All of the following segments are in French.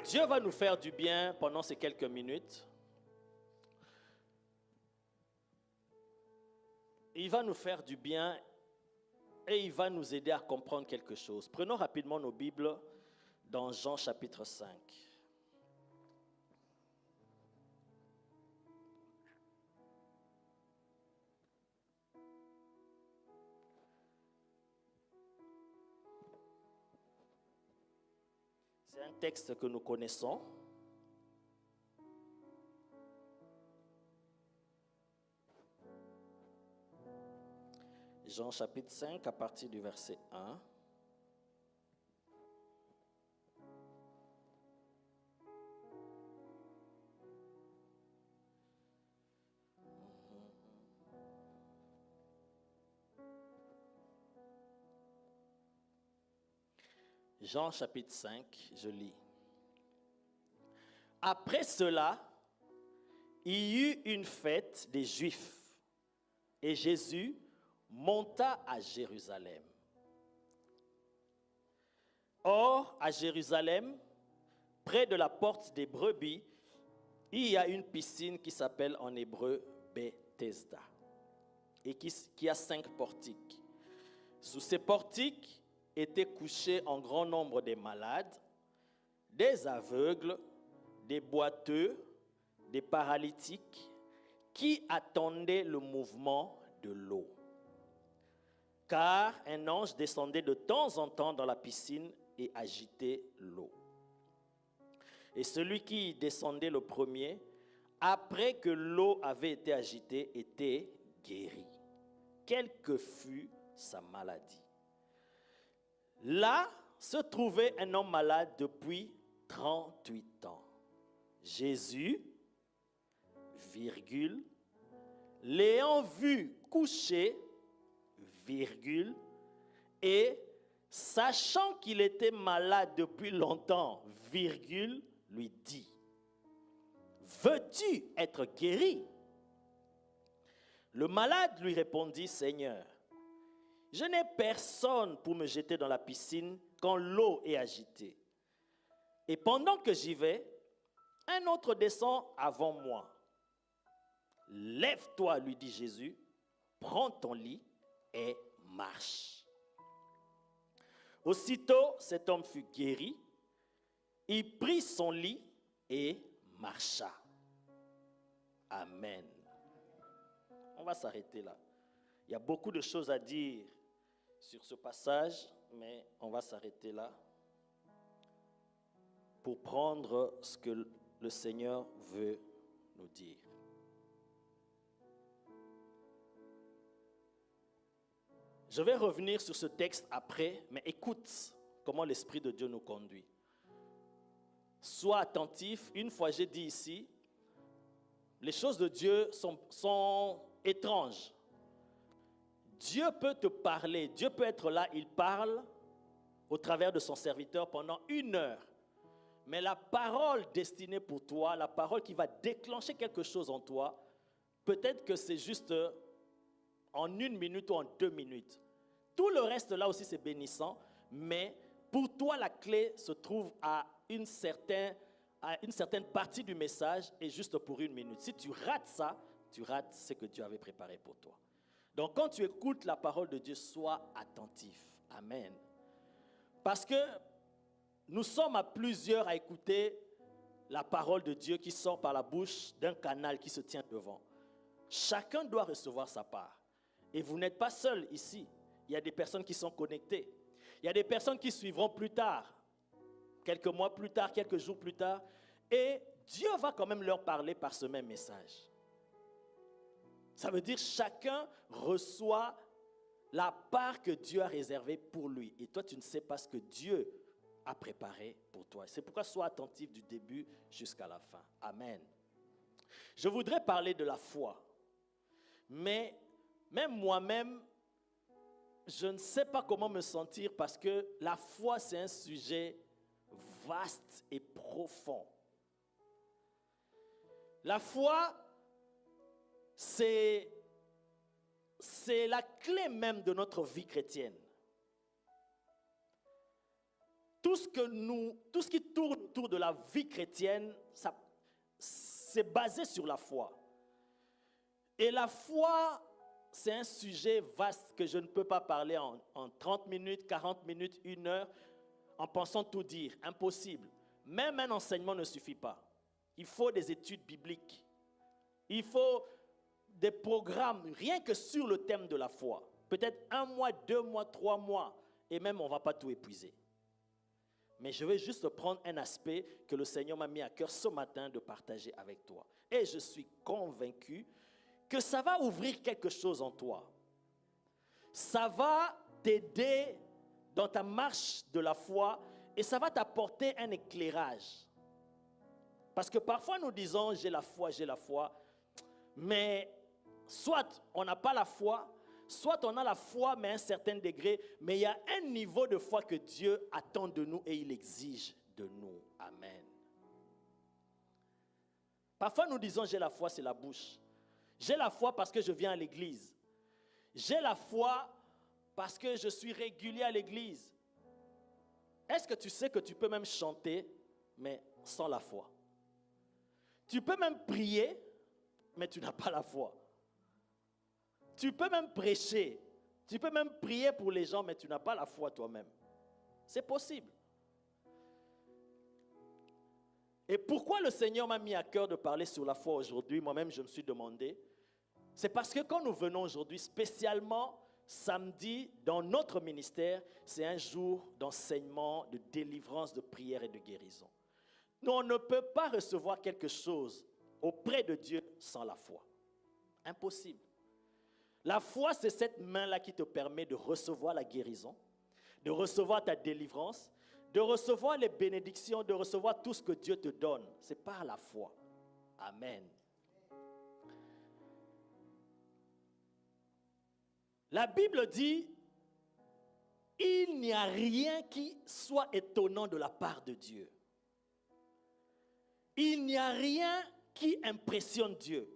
Dieu va nous faire du bien pendant ces quelques minutes. Il va nous faire du bien et il va nous aider à comprendre quelque chose. Prenons rapidement nos Bibles dans Jean chapitre 5. C'est un texte que nous connaissons. Jean chapitre 5 à partir du verset 1. Jean chapitre 5, je lis. Après cela, il y eut une fête des Juifs et Jésus monta à Jérusalem. Or, à Jérusalem, près de la porte des brebis, il y a une piscine qui s'appelle en hébreu Bethesda et qui a 5 portiques. Sous ces portiques étaient couchés en grand nombre des malades, des aveugles, des boiteux, des paralytiques qui attendaient le mouvement de l'eau. Car un ange descendait de temps en temps dans la piscine et agitait l'eau. Et celui qui descendait le premier, après que l'eau avait été agitée, était guéri, quelle que fût sa maladie. Là se trouvait un homme malade depuis 38 ans. Jésus, virgule, l'ayant vu couché, virgule, et sachant qu'il était malade depuis longtemps, virgule, lui dit, veux-tu être guéri? Le malade lui répondit, Seigneur, je n'ai personne pour me jeter dans la piscine quand l'eau est agitée. Et pendant que j'y vais, un autre descend avant moi. Lève-toi, lui dit Jésus, prends ton lit et marche. Aussitôt, cet homme fut guéri. Il prit son lit et marcha. Amen. On va s'arrêter là. Il y a beaucoup de choses à dire sur ce passage, mais on va s'arrêter là pour prendre ce que le Seigneur veut nous dire. Je vais revenir sur ce texte après, mais écoute comment l'Esprit de Dieu nous conduit. Sois attentif. Une fois j'ai dit ici, les choses de Dieu sont étranges. Dieu peut te parler, Dieu peut être là, il parle au travers de son serviteur pendant 1 heure. Mais la parole destinée pour toi, la parole qui va déclencher quelque chose en toi, peut-être que c'est juste en 1 minute ou en 2 minutes. Tout le reste là aussi c'est bénissant, mais pour toi la clé se trouve à une certaine partie du message et juste pour 1 minute. Si tu rates ça, tu rates ce que Dieu avait préparé pour toi. Donc quand tu écoutes la parole de Dieu, sois attentif. Amen. Parce que nous sommes à plusieurs à écouter la parole de Dieu qui sort par la bouche d'un canal qui se tient devant. Chacun doit recevoir sa part. Et vous n'êtes pas seul ici. Il y a des personnes qui sont connectées. Il y a des personnes qui suivront plus tard, quelques mois plus tard, quelques jours plus tard. Et Dieu va quand même leur parler par ce même message. Ça veut dire chacun reçoit la part que Dieu a réservée pour lui. Et toi, tu ne sais pas ce que Dieu a préparé pour toi. C'est pourquoi sois attentif du début jusqu'à la fin. Amen. Je voudrais parler de la foi. Mais même moi-même, je ne sais pas comment me sentir parce que la foi, c'est un sujet vaste et profond. La foi, c'est la clé même de notre vie chrétienne. tout ce qui tourne autour de la vie chrétienne, c'est basé sur la foi. Et la foi, c'est un sujet vaste que je ne peux pas parler en 30 minutes, 40 minutes, 1 heure, en pensant tout dire. Impossible. Même un enseignement ne suffit pas. Il faut des études bibliques. Il faut des programmes, rien que sur le thème de la foi. Peut-être 1 mois, 2 mois, 3 mois, et même on ne va pas tout épuiser. Mais je vais juste prendre un aspect que le Seigneur m'a mis à cœur ce matin de partager avec toi. Et je suis convaincu que ça va ouvrir quelque chose en toi. Ça va t'aider dans ta marche de la foi et ça va t'apporter un éclairage. Parce que parfois nous disons j'ai la foi, mais soit on n'a pas la foi, soit on a la foi mais à un certain degré, mais il y a un niveau de foi que Dieu attend de nous et il exige de nous. Amen. Parfois nous disons j'ai la foi, c'est la bouche. J'ai la foi parce que je viens à l'église. J'ai la foi parce que je suis régulier à l'église. Est-ce que tu sais que tu peux même chanter, mais sans la foi? Tu peux même prier, mais tu n'as pas la foi. Tu peux même prêcher, tu peux même prier pour les gens, mais tu n'as pas la foi toi-même. C'est possible. Et pourquoi le Seigneur m'a mis à cœur de parler sur la foi aujourd'hui? Moi-même, je me suis demandé. C'est parce que quand nous venons aujourd'hui, spécialement samedi, dans notre ministère, c'est un jour d'enseignement, de délivrance, de prière et de guérison. Nous, on ne peut pas recevoir quelque chose auprès de Dieu sans la foi. Impossible. La foi, c'est cette main-là qui te permet de recevoir la guérison, de recevoir ta délivrance, de recevoir les bénédictions, de recevoir tout ce que Dieu te donne. C'est par la foi. Amen. La Bible dit, il n'y a rien qui soit étonnant de la part de Dieu. Il n'y a rien qui impressionne Dieu.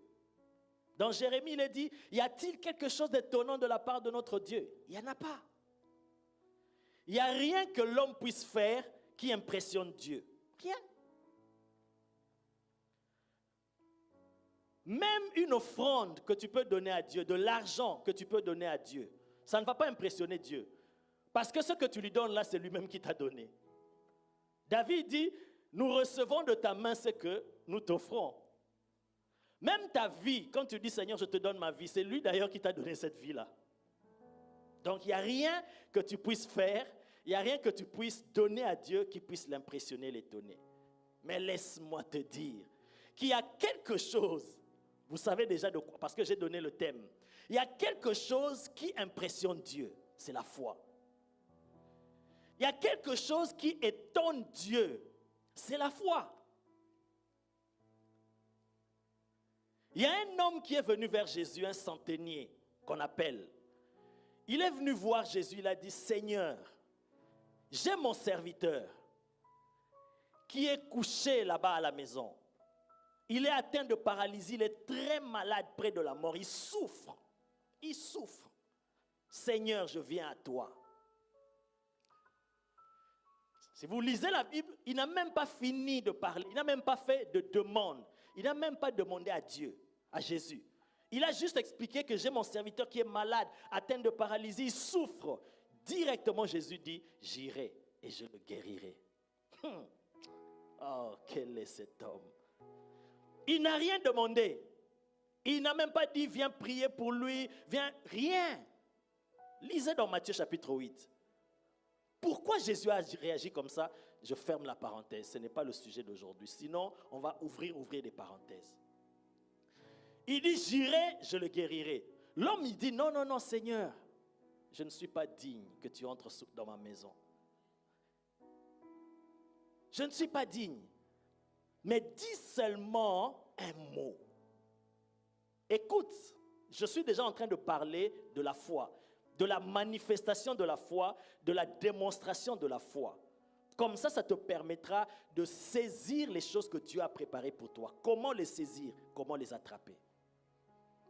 Dans Jérémie, il est dit, y a-t-il quelque chose d'étonnant de la part de notre Dieu? Il n'y en a pas. Il n'y a rien que l'homme puisse faire qui impressionne Dieu. Rien. Même une offrande que tu peux donner à Dieu, de l'argent que tu peux donner à Dieu, ça ne va pas impressionner Dieu. Parce que ce que tu lui donnes là, c'est lui-même qui t'a donné. David dit, nous recevons de ta main ce que nous t'offrons. Même ta vie, quand tu dis Seigneur, je te donne ma vie, c'est lui d'ailleurs qui t'a donné cette vie-là. Donc il n'y a rien que tu puisses faire, il n'y a rien que tu puisses donner à Dieu qui puisse l'impressionner, l'étonner. Mais laisse-moi te dire qu'il y a quelque chose, vous savez déjà de quoi, parce que j'ai donné le thème. Il y a quelque chose qui impressionne Dieu, c'est la foi. Il y a quelque chose qui étonne Dieu, c'est la foi. Il y a un homme qui est venu vers Jésus, un centenier qu'on appelle. Il est venu voir Jésus, il a dit, Seigneur, j'ai mon serviteur qui est couché là-bas à la maison. Il est atteint de paralysie, il est très malade près de la mort, il souffre. Il souffre. Seigneur, je viens à toi. Si vous lisez la Bible, il n'a même pas fini de parler, il n'a même pas fait de demande. Il n'a même pas demandé à Dieu, à Jésus. Il a juste expliqué que j'ai mon serviteur qui est malade, atteint de paralysie, il souffre. Directement, Jésus dit, j'irai et je le guérirai. Oh, quel est cet homme? Il n'a rien demandé. Il n'a même pas dit, viens prier pour lui, viens, rien. Lisez dans Matthieu chapitre 8. Pourquoi Jésus a réagi comme ça? Je ferme la parenthèse, ce n'est pas le sujet d'aujourd'hui. Sinon, on va ouvrir des parenthèses. Il dit, j'irai, je le guérirai. L'homme, il dit, non, non, non, Seigneur, je ne suis pas digne que tu entres dans ma maison. Je ne suis pas digne. Mais dis seulement un mot. Écoute, je suis déjà en train de parler de la foi, de la manifestation de la foi, de la démonstration de la foi. Comme ça, ça te permettra de saisir les choses que Dieu a préparées pour toi. Comment les saisir? Comment les attraper?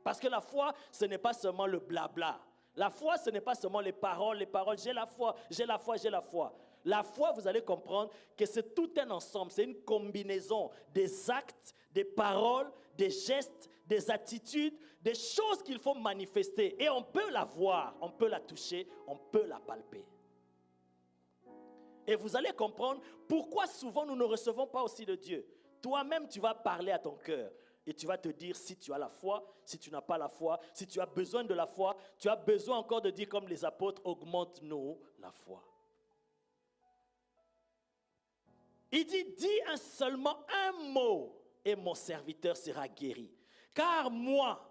Parce que la foi, ce n'est pas seulement le blabla. La foi, ce n'est pas seulement les paroles, j'ai la foi, j'ai la foi, j'ai la foi. La foi, vous allez comprendre que c'est tout un ensemble, c'est une combinaison des actes, des paroles, des gestes, des attitudes, des choses qu'il faut manifester. Et on peut la voir, on peut la toucher, on peut la palper. Et vous allez comprendre pourquoi souvent nous ne recevons pas aussi de Dieu. Toi-même, tu vas parler à ton cœur et tu vas te dire si tu as la foi, si tu n'as pas la foi, si tu as besoin de la foi, tu as besoin encore de dire comme les apôtres, augmente-nous la foi. Il dit, dis seulement un mot et mon serviteur sera guéri. Car moi,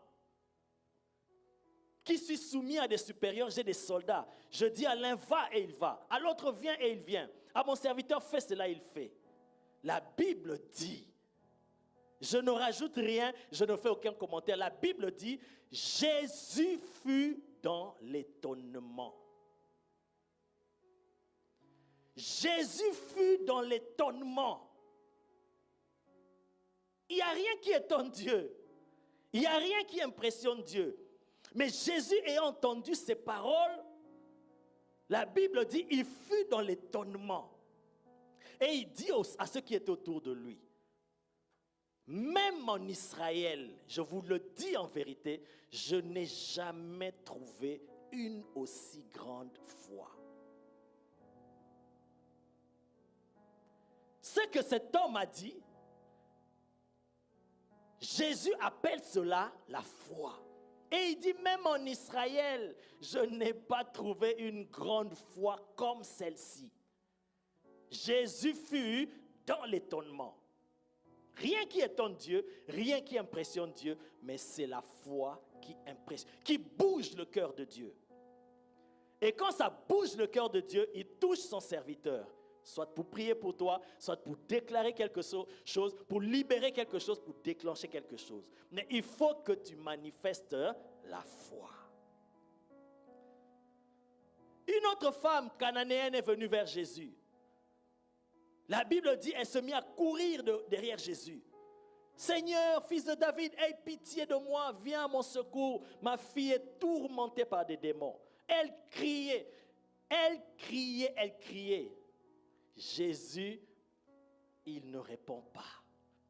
qui suis soumis à des supérieurs, j'ai des soldats. Je dis à l'un, va et il va. À l'autre, viens et il vient. À mon serviteur, fais cela, il fait. La Bible dit, je ne rajoute rien, je ne fais aucun commentaire. La Bible dit, Jésus fut dans l'étonnement. Jésus fut dans l'étonnement. Il n'y a rien qui étonne Dieu. Il n'y a rien qui impressionne Dieu. Mais Jésus ayant entendu ces paroles, la Bible dit, il fut dans l'étonnement. Et il dit à ceux qui étaient autour de lui, même en Israël, je vous le dis en vérité, je n'ai jamais trouvé une aussi grande foi. Ce que cet homme a dit, Jésus appelle cela la foi. Et il dit, même en Israël, je n'ai pas trouvé une grande foi comme celle-ci. Jésus fut dans l'étonnement. Rien qui étonne Dieu, rien qui impressionne Dieu, mais c'est la foi qui impressionne, qui bouge le cœur de Dieu. Et quand ça bouge le cœur de Dieu, il touche son serviteur. Soit pour prier pour toi, soit pour déclarer quelque chose, pour libérer quelque chose, pour déclencher quelque chose. Mais il faut que tu manifestes la foi. Une autre femme cananéenne est venue vers Jésus. La Bible dit, elle se mit à courir derrière Jésus. Seigneur, fils de David, aie pitié de moi, viens à mon secours. Ma fille est tourmentée par des démons. Elle criait, elle criait, elle criait. Jésus, il ne répond pas.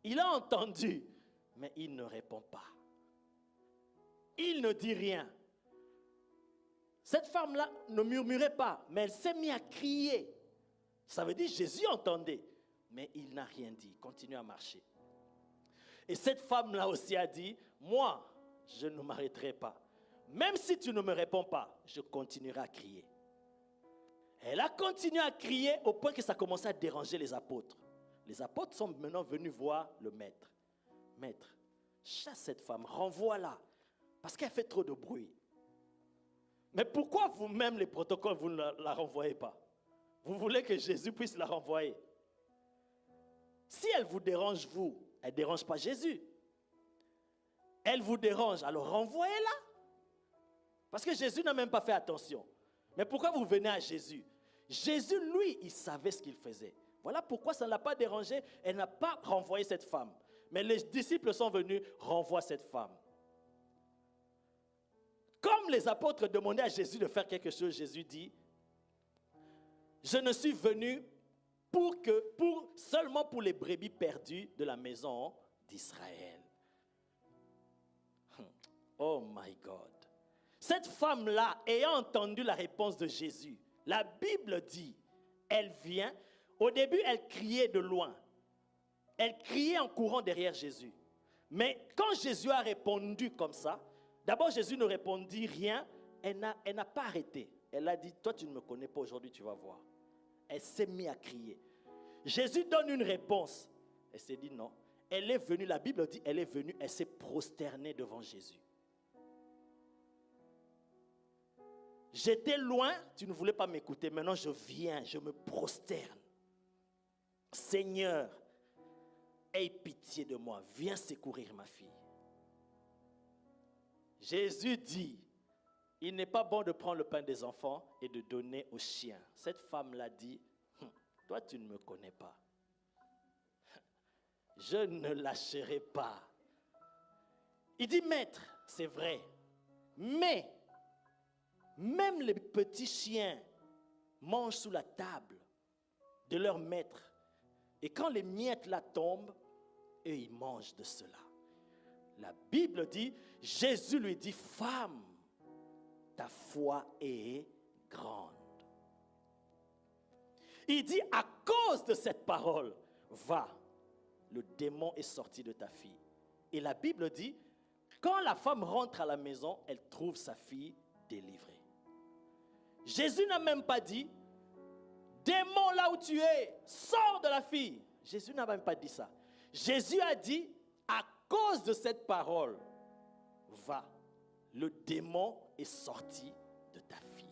Il a entendu, mais il ne répond pas. Il ne dit rien. Cette femme-là ne murmurait pas, mais elle s'est mise à crier. Ça veut dire Jésus entendait, mais il n'a rien dit. Il continue à marcher. Et cette femme-là aussi a dit, moi, je ne m'arrêterai pas. Même si tu ne me réponds pas, je continuerai à crier. Elle a continué à crier au point que ça commençait à déranger les apôtres. Les apôtres sont maintenant venus voir le maître. Maître, chasse cette femme, renvoie-la, parce qu'elle fait trop de bruit. Mais pourquoi vous-même, les protocoles, vous ne la renvoyez pas? Vous voulez que Jésus puisse la renvoyer. Si elle vous dérange, vous, elle ne dérange pas Jésus. Elle vous dérange, alors renvoyez-la. Parce que Jésus n'a même pas fait attention. Mais pourquoi vous venez à Jésus? Jésus, lui, il savait ce qu'il faisait. Voilà pourquoi ça ne l'a pas dérangé. Elle n'a pas renvoyé cette femme. Mais les disciples sont venus, renvoie cette femme. Comme les apôtres demandaient à Jésus de faire quelque chose, Jésus dit, je ne suis venu seulement pour les brebis perdues de la maison d'Israël. Oh my God. Cette femme-là, ayant entendu la réponse de Jésus, la Bible dit, elle vient, au début elle criait de loin. Elle criait en courant derrière Jésus. Mais quand Jésus a répondu comme ça, d'abord Jésus ne répondit rien, elle n'a pas arrêté. Elle a dit, toi tu ne me connais pas, aujourd'hui tu vas voir. Elle s'est mise à crier. Jésus donne une réponse. Elle s'est dit non. Elle est venue, la Bible dit, elle est venue, elle s'est prosternée devant Jésus. J'étais loin, tu ne voulais pas m'écouter. Maintenant, je viens, je me prosterne. Seigneur, aie pitié de moi. Viens secourir ma fille. Jésus dit, il n'est pas bon de prendre le pain des enfants et de donner aux chiens. Cette femme l'a dit, toi, tu ne me connais pas. Je ne lâcherai pas. Il dit, maître, c'est vrai, mais même les petits chiens mangent sous la table de leur maître. Et quand les miettes là tombent, eux, ils mangent de cela. La Bible dit, Jésus lui dit, femme, ta foi est grande. Il dit, à cause de cette parole, va, le démon est sorti de ta fille. Et la Bible dit, quand la femme rentre à la maison, elle trouve sa fille délivrée. Jésus n'a même pas dit, démon là où tu es, sors de la fille. Jésus n'a même pas dit ça. Jésus a dit, à cause de cette parole, va, le démon est sorti de ta fille.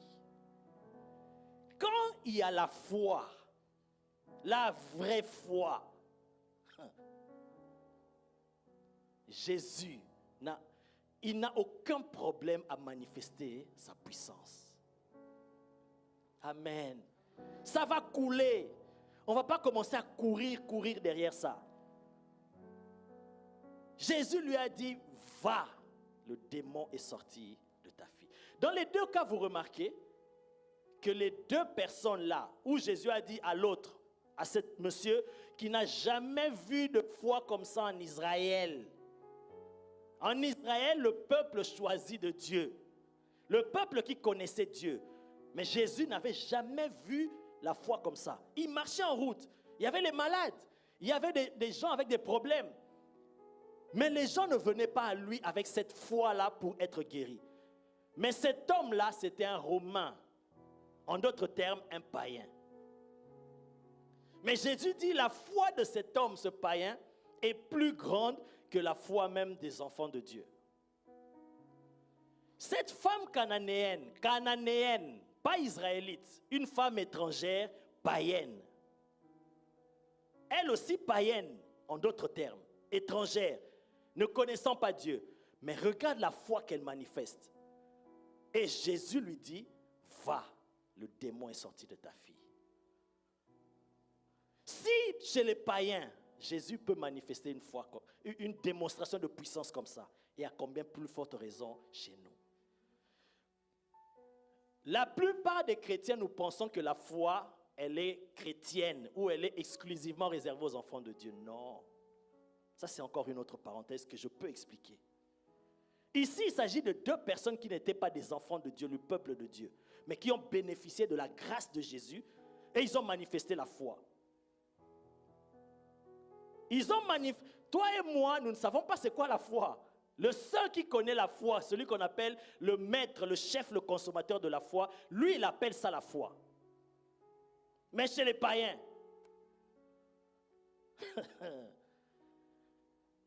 Quand il y a la foi, la vraie foi, Jésus n'a aucun problème à manifester sa puissance. Amen. Ça va couler. On ne va pas commencer à courir derrière ça. Jésus lui a dit, va, le démon est sorti de ta fille. Dans les deux cas, vous remarquez que les deux personnes-là, où Jésus a dit à l'autre, à ce monsieur qui n'a jamais vu de foi comme ça en Israël. En Israël, le peuple choisi de Dieu. Le peuple qui connaissait Dieu. Mais Jésus n'avait jamais vu la foi comme ça. Il marchait en route. Il y avait les malades. Il y avait des gens avec des problèmes. Mais les gens ne venaient pas à lui avec cette foi-là pour être guéris. Mais cet homme-là, c'était un Romain. En d'autres termes, un païen. Mais Jésus dit, la foi de cet homme, ce païen, est plus grande que la foi même des enfants de Dieu. Cette femme cananéenne, pas israélite, une femme étrangère, païenne. Elle aussi païenne, en d'autres termes, étrangère, ne connaissant pas Dieu. Mais regarde la foi qu'elle manifeste. Et Jésus lui dit, va, le démon est sorti de ta fille. Si chez les païens, Jésus peut manifester une démonstration de puissance comme ça, et à combien plus forte raison chez nous. La plupart des chrétiens, nous pensons que la foi, elle est chrétienne ou elle est exclusivement réservée aux enfants de Dieu. Non. Ça, c'est encore une autre parenthèse que je peux expliquer. Ici, il s'agit de deux personnes qui n'étaient pas des enfants de Dieu, le peuple de Dieu, mais qui ont bénéficié de la grâce de Jésus et ils ont manifesté la foi. Toi et moi, nous ne savons pas c'est quoi la foi. Le seul qui connaît la foi, celui qu'on appelle le maître, le chef, le consommateur de la foi, lui, il appelle ça la foi. Mais chez les païens,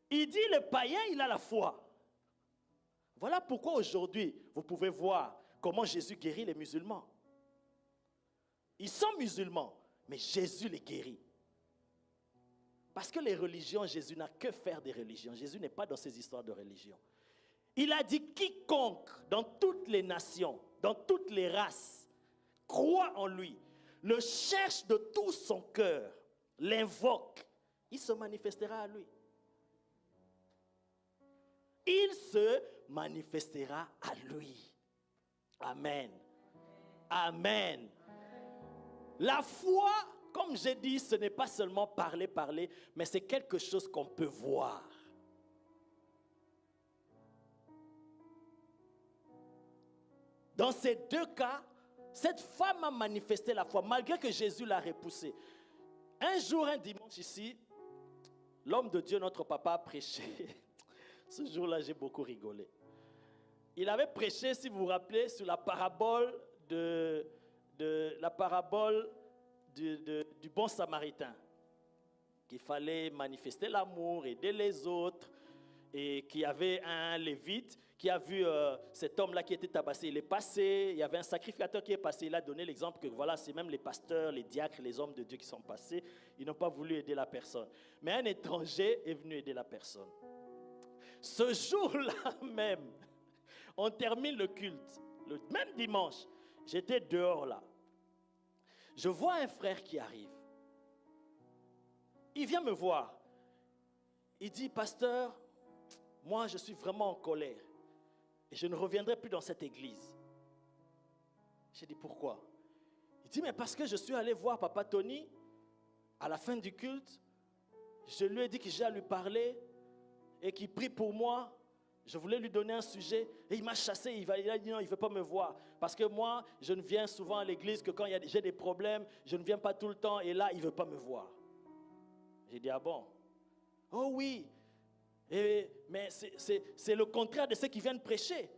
il dit le païen, il a la foi. Voilà pourquoi aujourd'hui, vous pouvez voir comment Jésus guérit les musulmans. Ils sont musulmans, mais Jésus les guérit. Parce que les religions, Jésus n'a que faire des religions. Jésus n'est pas dans ces histoires de religion. Il a dit quiconque dans toutes les nations, dans toutes les races, croit en lui, le cherche de tout son cœur, l'invoque, il se manifestera à lui. Il se manifestera à lui. Amen. Amen. La foi, comme j'ai dit, ce n'est pas seulement parler, mais c'est quelque chose qu'on peut voir. Dans ces deux cas, cette femme a manifesté la foi, malgré que Jésus l'a repoussée. Un jour, un dimanche ici, l'homme de Dieu, notre papa, a prêché. Ce jour-là, j'ai beaucoup rigolé. Il avait prêché, si vous vous rappelez, sur la parabole du bon samaritain. Qu'il fallait manifester l'amour, aider les autres. Et qu'il y avait un lévite qui a vu cet homme-là qui était tabassé. Il est passé, il y avait un sacrificateur qui est passé. Il a donné l'exemple que voilà, c'est même les pasteurs, les diacres, les hommes de Dieu qui sont passés. Ils n'ont pas voulu aider la personne. Mais un étranger est venu aider la personne. Ce jour-là même, on termine le culte. Le même dimanche, j'étais dehors là. Je vois un frère qui arrive. Il vient me voir. Il dit, pasteur, moi je suis vraiment en colère. Et je ne reviendrai plus dans cette église. J'ai dit, pourquoi? Il dit, mais parce que je suis allé voir Papa Tony À la fin du culte, je lui ai dit que j'ai à lui parler et qu'il prie pour moi. Je voulais lui donner un sujet et il m'a chassé. Il a dit non, il ne veut pas me voir. Parce que moi, je ne viens souvent à l'église que quand j'ai des problèmes, je ne viens pas tout le temps et là, il ne veut pas me voir. J'ai dit, ah bon? Oh oui, mais c'est le contraire de ce qu'ils viennent prêcher.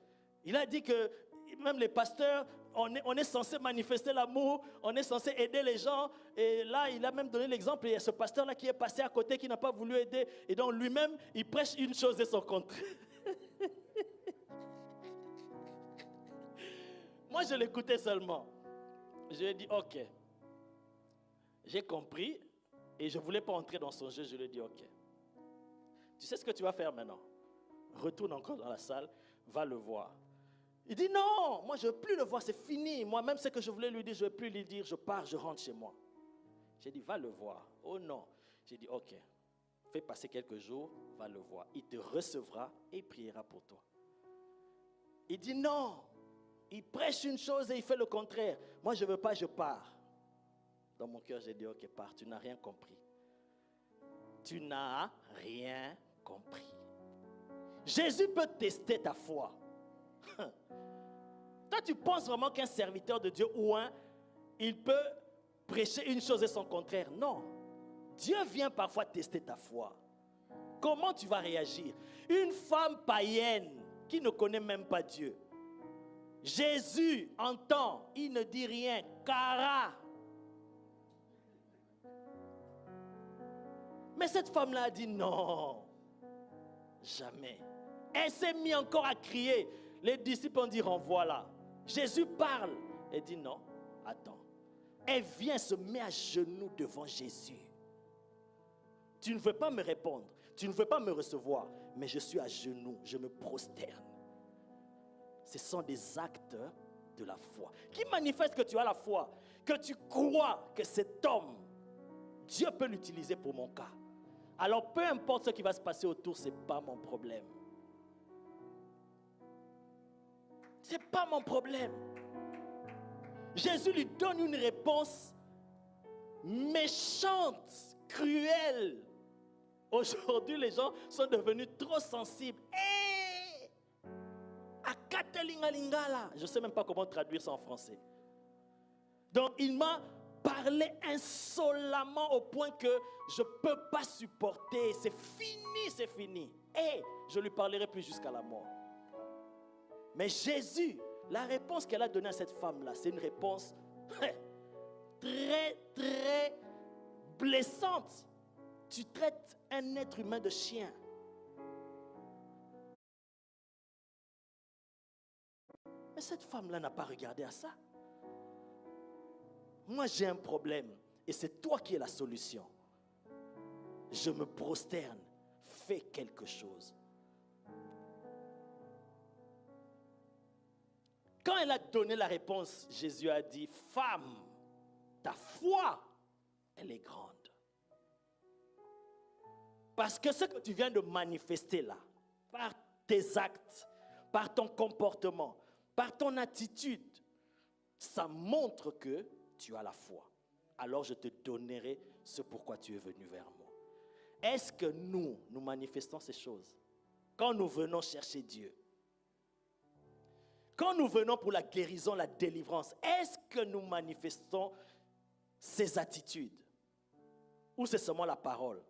Il a dit que même les pasteurs, on est censé manifester l'amour, on est censé aider les gens. Et là, il a même donné l'exemple. Il y a ce pasteur-là qui est passé à côté, qui n'a pas voulu aider. Et donc lui-même, il prêche une chose et son contraire. Moi, je l'écoutais seulement. Je lui ai dit, ok. J'ai compris et je ne voulais pas entrer dans son jeu. Je lui ai dit, ok. Tu sais ce que tu vas faire maintenant? Retourne encore dans la salle, va le voir. Il dit, non, moi je ne veux plus le voir, c'est fini. Moi-même, ce que je voulais lui dire, je ne veux plus lui dire, je pars, je rentre chez moi. J'ai dit, va le voir. Oh non. J'ai dit, ok. Fais passer quelques jours, va le voir. Il te recevra et il priera pour toi. Il dit, non. Il prêche une chose et il fait le contraire. Moi, je ne veux pas, je pars. Dans mon cœur, j'ai dit, ok, pars, tu n'as rien compris. Tu n'as rien compris. Jésus peut tester ta foi. Toi, tu penses vraiment qu'un serviteur de Dieu ou il peut prêcher une chose et son contraire? Non. Dieu vient parfois tester ta foi. Comment tu vas réagir? Une femme païenne qui ne connaît même pas Dieu. Jésus entend, il ne dit rien. Cara. Mais cette femme-là a dit non. Jamais. Elle s'est mise encore à crier. Les disciples ont dit renvoie-la. Jésus parle. Elle dit non, attends. Elle vient se mettre à genoux devant Jésus. Tu ne veux pas me répondre. Tu ne veux pas me recevoir. Mais je suis à genoux. Je me prosterne. Ce sont des actes de la foi. Qui manifestent que tu as la foi. Que tu crois que cet homme, Dieu peut l'utiliser pour mon cas. Alors peu importe ce qui va se passer autour, ce n'est pas mon problème. Ce n'est pas mon problème. Jésus lui donne une réponse méchante, cruelle. Aujourd'hui, les gens sont devenus trop sensibles. Je ne sais même pas comment traduire ça en français. Donc, il m'a parlé insolemment au point que je ne peux pas supporter. C'est fini, c'est fini. Et je ne lui parlerai plus jusqu'à la mort. Mais Jésus, la réponse qu'elle a donnée à cette femme-là, c'est une réponse très, très blessante. Tu traites un être humain de chien. Mais cette femme-là n'a pas regardé à ça. Moi, j'ai un problème et c'est toi qui es la solution. Je me prosterne. Fais quelque chose. Quand elle a donné la réponse, Jésus a dit, femme, ta foi, elle est grande. Parce que ce que tu viens de manifester là, par tes actes, par ton comportement, par ton attitude, ça montre que tu as la foi. Alors je te donnerai ce pourquoi tu es venu vers moi. Est-ce que nous manifestons ces choses quand nous venons chercher Dieu? Quand nous venons pour la guérison, la délivrance, est-ce que nous manifestons ces attitudes? Ou c'est seulement la parole?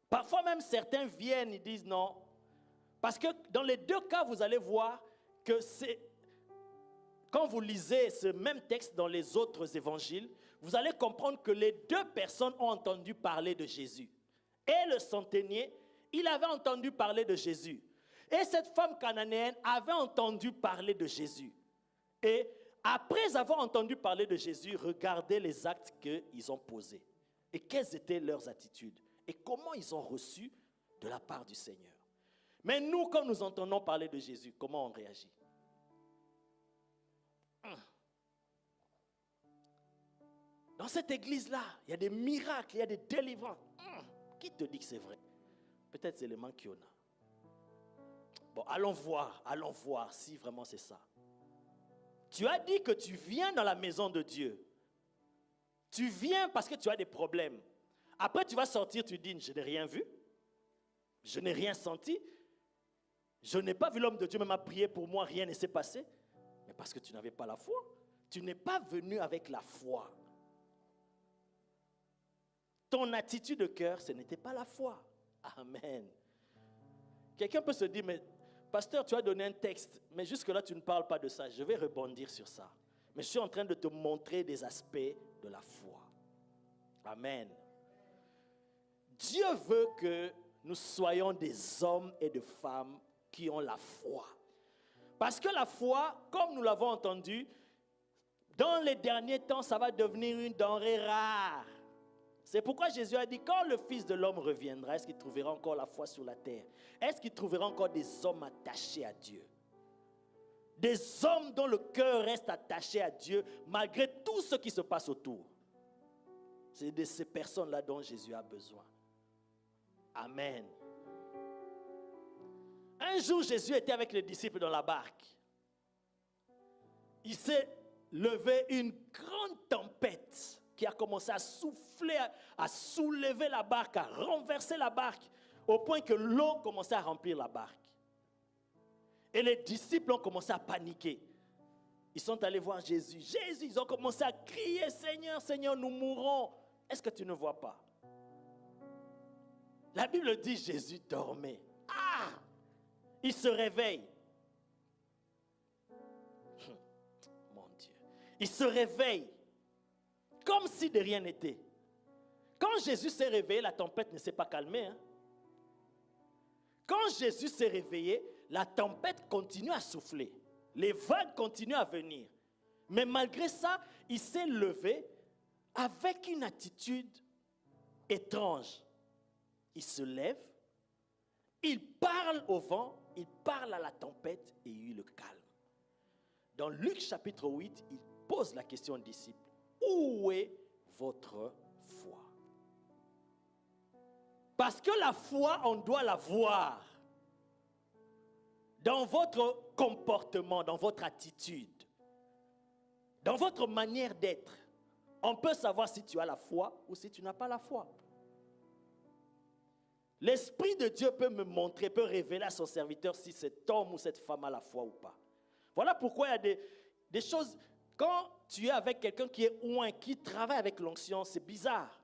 Parfois même certains viennent et disent non. Parce que dans les deux cas, vous allez voir que c'est... Quand vous lisez ce même texte dans les autres évangiles, vous allez comprendre que les deux personnes ont entendu parler de Jésus. Et le centenier, il avait entendu parler de Jésus. Et cette femme cananéenne avait entendu parler de Jésus. Et après avoir entendu parler de Jésus, regardez les actes qu'ils ont posés. Et quelles étaient leurs attitudes. Et comment ils ont reçu de la part du Seigneur. Mais nous, quand nous entendons parler de Jésus, comment on réagit? Dans cette église-là, il y a des miracles, il y a des délivrances. Qui te dit que c'est vrai? Peut-être c'est le manque qu'il y en a. Bon, allons voir si vraiment c'est ça. Tu as dit que tu viens dans la maison de Dieu. Tu viens parce que tu as des problèmes. Après, tu vas sortir, tu dis, je n'ai rien vu, je n'ai rien senti, je n'ai pas vu l'homme de Dieu même à prier pour moi, rien ne s'est passé. Mais parce que tu n'avais pas la foi. Tu n'es pas venu avec la foi. Ton attitude de cœur, ce n'était pas la foi. Amen. Quelqu'un peut se dire, mais pasteur, tu as donné un texte, mais jusque-là, tu ne parles pas de ça. Je vais rebondir sur ça. Mais je suis en train de te montrer des aspects de la foi. Amen. Dieu veut que nous soyons des hommes et des femmes qui ont la foi. Parce que la foi, comme nous l'avons entendu, dans les derniers temps, ça va devenir une denrée rare. C'est pourquoi Jésus a dit, quand le Fils de l'homme reviendra, est-ce qu'il trouvera encore la foi sur la terre? Est-ce qu'il trouvera encore des hommes attachés à Dieu? Des hommes dont le cœur reste attaché à Dieu, malgré tout ce qui se passe autour. C'est de ces personnes-là dont Jésus a besoin. Amen. Un jour, Jésus était avec les disciples dans la barque. Il s'est levé une grande tempête qui a commencé à souffler, à soulever la barque, à renverser la barque, au point que l'eau commençait à remplir la barque. Et les disciples ont commencé à paniquer. Ils sont allés voir Jésus. Jésus, ils ont commencé à crier, Seigneur, Seigneur, nous mourrons. Est-ce que tu ne vois pas? La Bible dit Jésus dormait. Ah! Il se réveille. Mon Dieu. Il se réveille comme si de rien n'était. Quand Jésus s'est réveillé, la tempête ne s'est pas calmée. Hein? Quand Jésus s'est réveillé, la tempête continue à souffler. Les vagues continuent à venir. Mais malgré ça, il s'est levé avec une attitude étrange. Il se lève, il parle au vent, il parle à la tempête et il le calme. Dans Luc chapitre 8, il pose la question aux disciples. Où est votre foi? Parce que la foi, on doit la voir dans votre comportement, dans votre attitude, dans votre manière d'être. On peut savoir si tu as la foi ou si tu n'as pas la foi. L'Esprit de Dieu peut me montrer, peut révéler à son serviteur si cet homme ou cette femme a la foi ou pas. Voilà pourquoi il y a des choses, quand tu es avec quelqu'un qui est oint, qui travaille avec l'onction, c'est bizarre.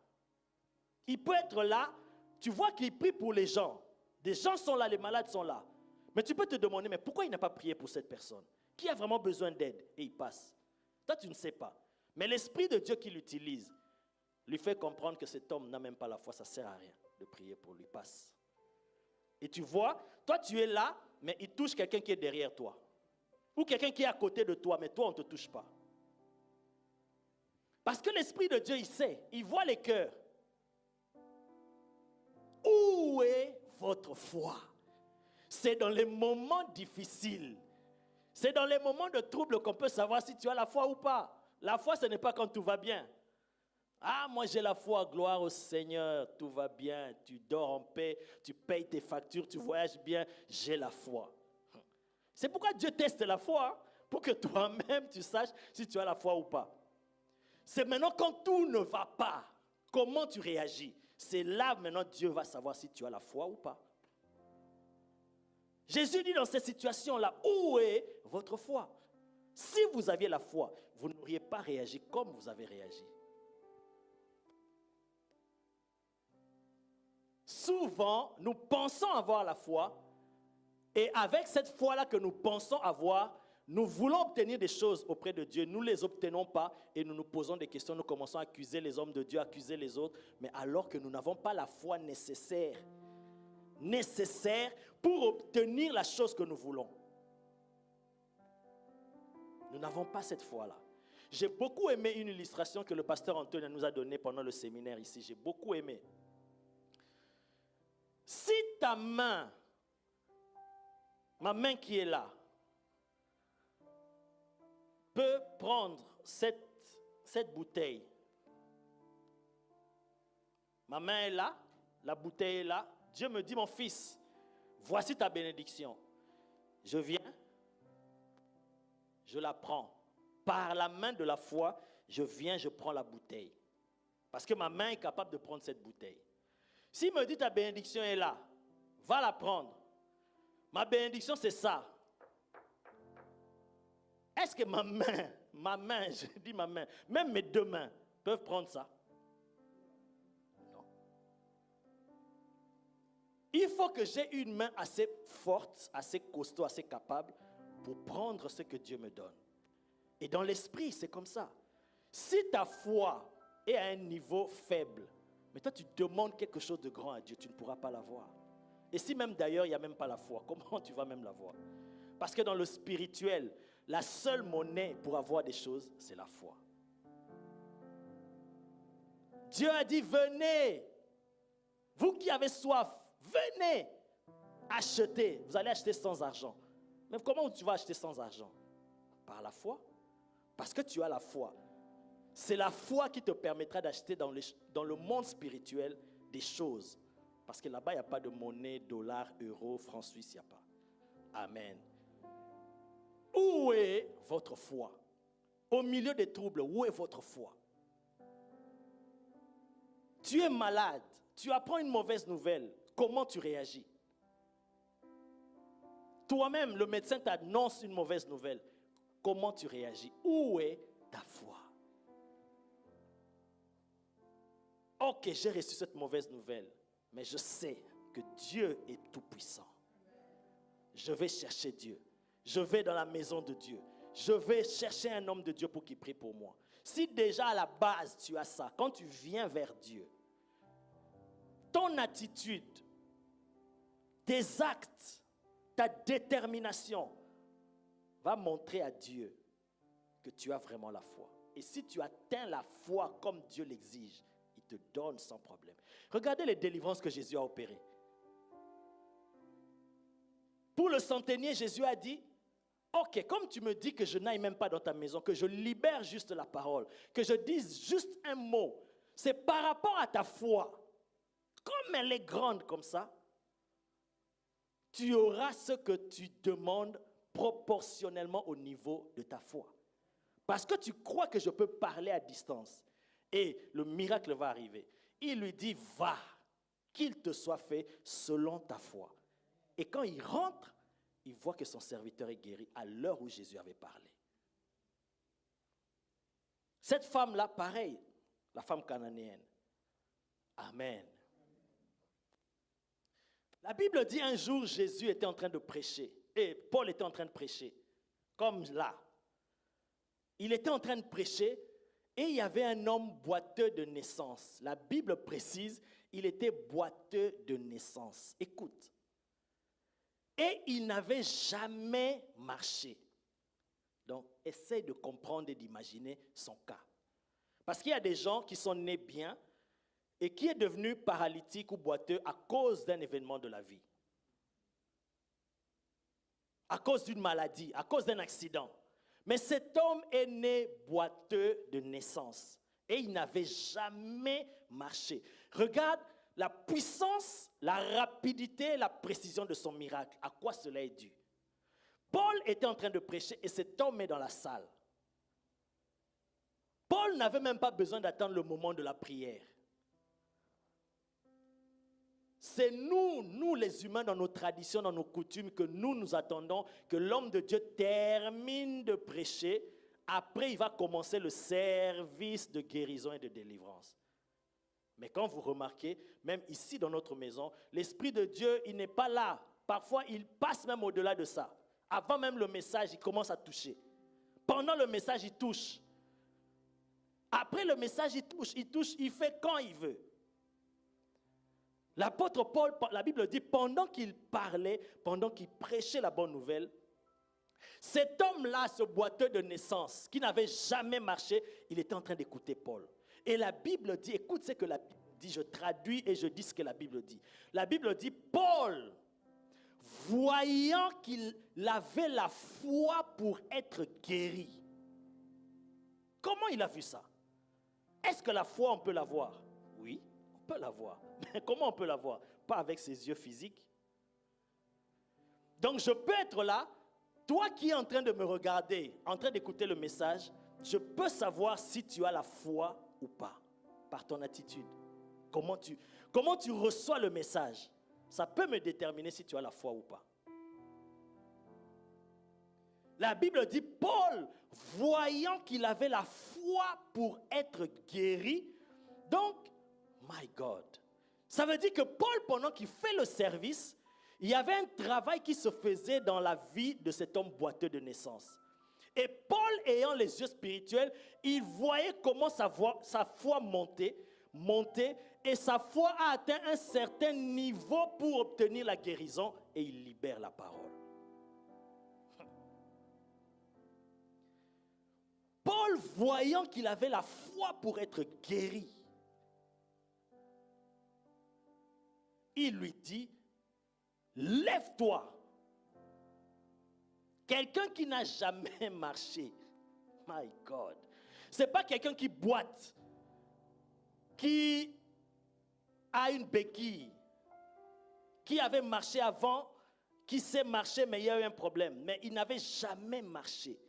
Il peut être là, tu vois qu'il prie pour les gens. Des gens sont là, les malades sont là. Mais tu peux te demander, mais pourquoi il n'a pas prié pour cette personne? Qui a vraiment besoin d'aide? Et il passe. Toi, tu ne sais pas. Mais l'Esprit de Dieu qui l'utilise, lui fait comprendre que cet homme n'a même pas la foi, ça ne sert à rien de prier pour lui, passe. Et tu vois, toi tu es là, mais il touche quelqu'un qui est derrière toi. Ou quelqu'un qui est à côté de toi, mais toi on ne te touche pas. Parce que l'Esprit de Dieu, il sait, il voit les cœurs. Où est votre foi? C'est dans les moments difficiles. C'est dans les moments de trouble qu'on peut savoir si tu as la foi ou pas. La foi, ce n'est pas quand tout va bien. Ah, moi j'ai la foi, gloire au Seigneur, tout va bien, tu dors en paix, tu payes tes factures, tu voyages bien, j'ai la foi. C'est pourquoi Dieu teste la foi, pour que toi-même tu saches si tu as la foi ou pas. C'est maintenant quand tout ne va pas, comment tu réagis. C'est là maintenant Dieu va savoir si tu as la foi ou pas. Jésus dit dans cette situation-là, où est votre foi? Si vous aviez la foi, vous n'auriez pas réagi comme vous avez réagi. Souvent, nous pensons avoir la foi, et avec cette foi-là que nous pensons avoir, nous voulons obtenir des choses auprès de Dieu, nous ne les obtenons pas, et nous nous posons des questions, nous commençons à accuser les hommes de Dieu, à accuser les autres, mais alors que nous n'avons pas la foi nécessaire pour obtenir la chose que nous voulons. Nous n'avons pas cette foi-là. J'ai beaucoup aimé une illustration que le pasteur Antoine nous a donnée pendant le séminaire ici, j'ai beaucoup aimé. Si ta main, ma main qui est là, peut prendre cette bouteille, ma main est là, la bouteille est là, Dieu me dit, mon fils, voici ta bénédiction. Je viens, je la prends. Par la main de la foi, je viens, je prends la bouteille. Parce que ma main est capable de prendre cette bouteille. S'il me dit ta bénédiction est là, va la prendre. Ma bénédiction c'est ça. Est-ce que ma main, je dis ma main, même mes deux mains peuvent prendre ça? Non. Il faut que j'ai une main assez forte, assez costaud, assez capable pour prendre ce que Dieu me donne. Et dans l'esprit, c'est comme ça. Si ta foi est à un niveau faible, mais toi tu demandes quelque chose de grand à Dieu, tu ne pourras pas l'avoir. Et si même d'ailleurs il n'y a même pas la foi, comment tu vas même l'avoir? Parce que dans le spirituel, la seule monnaie pour avoir des choses, c'est la foi. Dieu a dit, venez, vous qui avez soif, venez acheter. Vous allez acheter sans argent. Mais comment tu vas acheter sans argent? Par la foi. Parce que tu as la foi. C'est la foi qui te permettra d'acheter dans le monde spirituel des choses. Parce que là-bas, il n'y a pas de monnaie, dollars, euros, francs suisses, il n'y a pas. Amen. Où est votre foi? Au milieu des troubles, où est votre foi? Tu es malade, tu apprends une mauvaise nouvelle, comment tu réagis? Toi-même, le médecin t'annonce une mauvaise nouvelle, comment tu réagis? Où est ta foi? Ok, j'ai reçu cette mauvaise nouvelle, mais je sais que Dieu est tout-puissant. Je vais chercher Dieu. Je vais dans la maison de Dieu. Je vais chercher un homme de Dieu pour qu'il prie pour moi. Si déjà à la base tu as ça, quand tu viens vers Dieu, ton attitude, tes actes, ta détermination va montrer à Dieu que tu as vraiment la foi. Et si tu atteins la foi comme Dieu l'exige, il te donne sans problème. Regardez les délivrances que Jésus a opérées. Pour le centenier, Jésus a dit, ok, comme tu me dis que je n'aille même pas dans ta maison, que je libère juste la parole, que je dise juste un mot, c'est par rapport à ta foi. Comme elle est grande comme ça, tu auras ce que tu demandes proportionnellement au niveau de ta foi. Parce que tu crois que je peux parler à distance et le miracle va arriver. Il lui dit, va, qu'il te soit fait selon ta foi. Et quand il rentre, il voit que son serviteur est guéri à l'heure où Jésus avait parlé. Cette femme-là, pareil, la femme cananéenne. Amen. La Bible dit un jour, Jésus était en train de prêcher, et Paul était en train de prêcher, comme là. Il était en train de prêcher, et il y avait un homme boiteux de naissance. La Bible précise, il était boiteux de naissance. Écoute. Et il n'avait jamais marché. Donc, essaye de comprendre et d'imaginer son cas. Parce qu'il y a des gens qui sont nés bien et qui est devenu paralytique ou boiteux à cause d'un événement de la vie. À cause d'une maladie, à cause d'un accident. Mais cet homme est né boiteux de naissance. Et il n'avait jamais marché. Regarde la puissance, la rapidité, la précision de son miracle. À quoi cela est dû? Paul était en train de prêcher et cet homme est dans la salle. Paul n'avait même pas besoin d'attendre le moment de la prière. C'est nous les humains, dans nos traditions, dans nos coutumes, que nous attendons que l'homme de Dieu termine de prêcher. Après, il va commencer le service de guérison et de délivrance. Mais quand vous remarquez, même ici dans notre maison, l'Esprit de Dieu, il n'est pas là. Parfois, il passe même au-delà de ça. Avant même le message, il commence à toucher. Pendant le message, il touche. Après le message, il touche, il fait quand il veut. L'apôtre Paul, la Bible dit, pendant qu'il parlait, pendant qu'il prêchait la bonne nouvelle, cet homme-là, ce boiteux de naissance, qui n'avait jamais marché, il était en train d'écouter Paul. Et la Bible dit, écoute ce que la Bible dit, je traduis et je dis ce que la Bible dit. La Bible dit, Paul, voyant qu'il avait la foi pour être guéri. Comment il a vu ça? Est-ce que la foi, on peut l'avoir? Oui, on peut l'avoir. Mais comment on peut l'avoir? Pas avec ses yeux physiques. Donc je peux être là, toi qui es en train de me regarder, en train d'écouter le message, je peux savoir si tu as la foi ou pas. par ton attitude. Comment tu reçois le message. Ça peut me déterminer si tu as la foi ou pas. La Bible dit, Paul, voyant qu'il avait la foi pour être guéri, donc, my God. Ça veut dire que Paul, pendant qu'il fait le service, il y avait un travail qui se faisait dans la vie de cet homme boiteux de naissance. Et Paul, ayant les yeux spirituels, il voyait comment sa foi montait, et sa foi a atteint un certain niveau pour obtenir la guérison, et il libère la parole. Paul, voyant qu'il avait la foi pour être guéri, il lui dit, lève-toi. Quelqu'un qui n'a jamais marché, my God, ce n'est pas quelqu'un qui boite, qui a une béquille, qui avait marché avant, qui sait marcher, mais il y a eu un problème. Mais il n'avait jamais marché.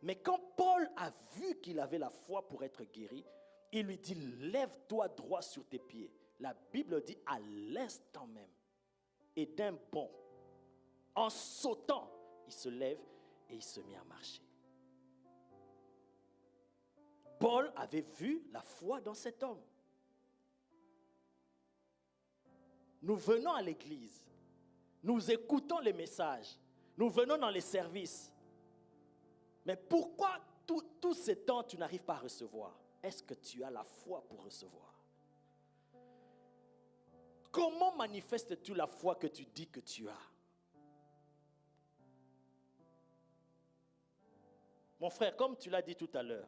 Mais quand Paul a vu qu'il avait la foi pour être guéri, il lui dit, lève-toi droit sur tes pieds. La Bible dit, à l'instant même, et d'un bond, en sautant, il se lève et il se met à marcher. Paul avait vu la foi dans cet homme. Nous venons à l'église, nous écoutons les messages, nous venons dans les services. Mais pourquoi tout ce temps tu n'arrives pas à recevoir? Est-ce que tu as la foi pour recevoir? Comment manifestes-tu la foi que tu dis que tu as? Mon frère, comme tu l'as dit tout à l'heure,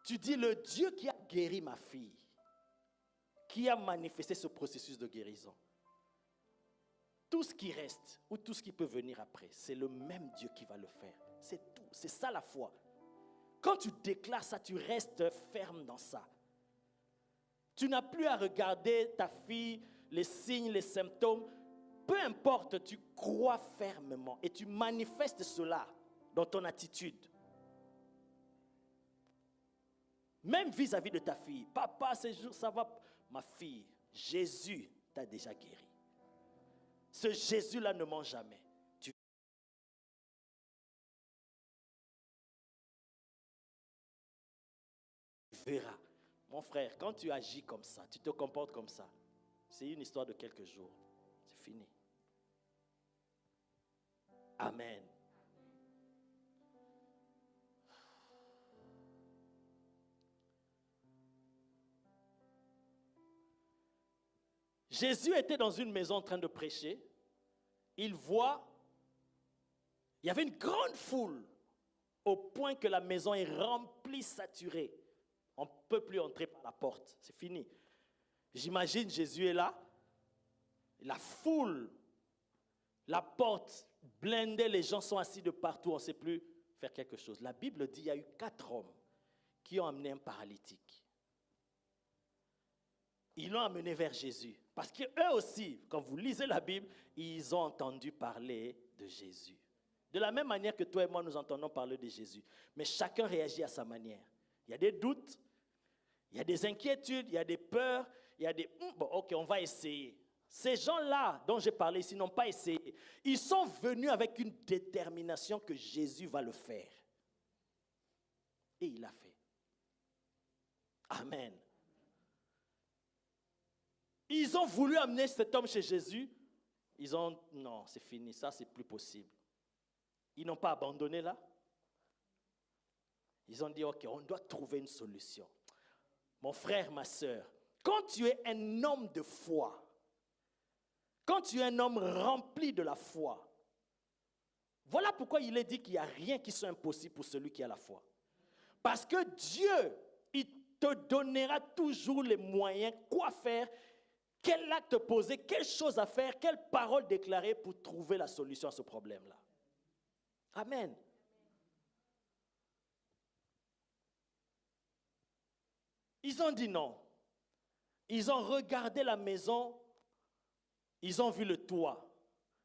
tu dis le Dieu qui a guéri ma fille, qui a manifesté ce processus de guérison. Tout ce qui reste ou tout ce qui peut venir après, c'est le même Dieu qui va le faire. C'est tout. C'est ça la foi. Quand tu déclares ça, tu restes ferme dans ça. Tu n'as plus à regarder ta fille, les signes, les symptômes. Peu importe, tu crois fermement et tu manifestes cela dans ton attitude. Même vis-à-vis de ta fille. Papa, ces jours, ça va. Ma fille, Jésus t'a déjà guéri. Ce Jésus-là ne ment jamais. Tu verras. Mon frère, quand tu agis comme ça, tu te comportes comme ça, c'est une histoire de quelques jours. C'est fini. Amen. Jésus était dans une maison en train de prêcher. Il voit, il y avait une grande foule au point que la maison est remplie, saturée. On ne peut plus entrer par la porte, c'est fini. J'imagine Jésus est là, la foule, la porte blindée, les gens sont assis de partout, on ne sait plus faire quelque chose. La Bible dit qu'il y a eu 4 hommes qui ont amené un paralytique. Ils l'ont amené vers Jésus. Parce qu'eux aussi, quand vous lisez la Bible, ils ont entendu parler de Jésus. De la même manière que toi et moi, nous entendons parler de Jésus. Mais chacun réagit à sa manière. Il y a des doutes, il y a des inquiétudes, il y a des peurs, il y a des... Bon, ok, on va essayer. Ces gens-là dont j'ai parlé ici n'ont pas essayé. Ils sont venus avec une détermination que Jésus va le faire. Et il l'a fait. Amen. Ils ont voulu amener cet homme chez Jésus. Ils ont, non, c'est fini, ça c'est plus possible. Ils n'ont pas abandonné là. Ils ont dit, ok, on doit trouver une solution. Mon frère, ma soeur, quand tu es un homme de foi, quand tu es un homme rempli de la foi, voilà pourquoi il est dit qu'il n'y a rien qui soit impossible pour celui qui a la foi. Parce que Dieu, il te donnera toujours les moyens, quoi faire, quel acte poser, quelle chose à faire, quelle parole déclarer pour trouver la solution à ce problème-là. Amen. Ils ont dit non. Ils ont regardé la maison, ils ont vu le toit.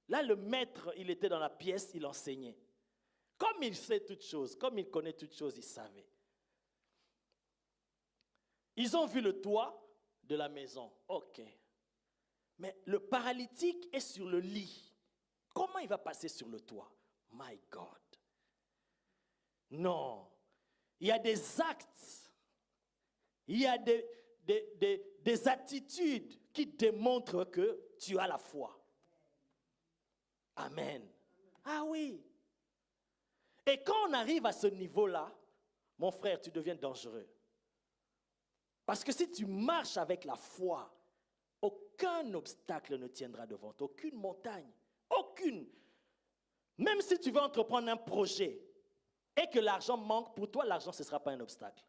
Là, le maître, il était dans la pièce, il enseignait. Comme il sait toutes choses, comme il connaît toutes choses, il savait. Ils ont vu le toit de la maison. OK. Mais le paralytique est sur le lit. Comment il va passer sur le toit? My God. Non. Il y a des actes. Il y a des attitudes qui démontrent que tu as la foi. Amen. Ah oui. Et quand on arrive à ce niveau-là, mon frère, tu deviens dangereux. Parce que si tu marches avec la foi, aucun obstacle ne tiendra devant toi, aucune montagne, aucune. Même si tu veux entreprendre un projet et que l'argent manque, pour toi, l'argent, ce ne sera pas un obstacle.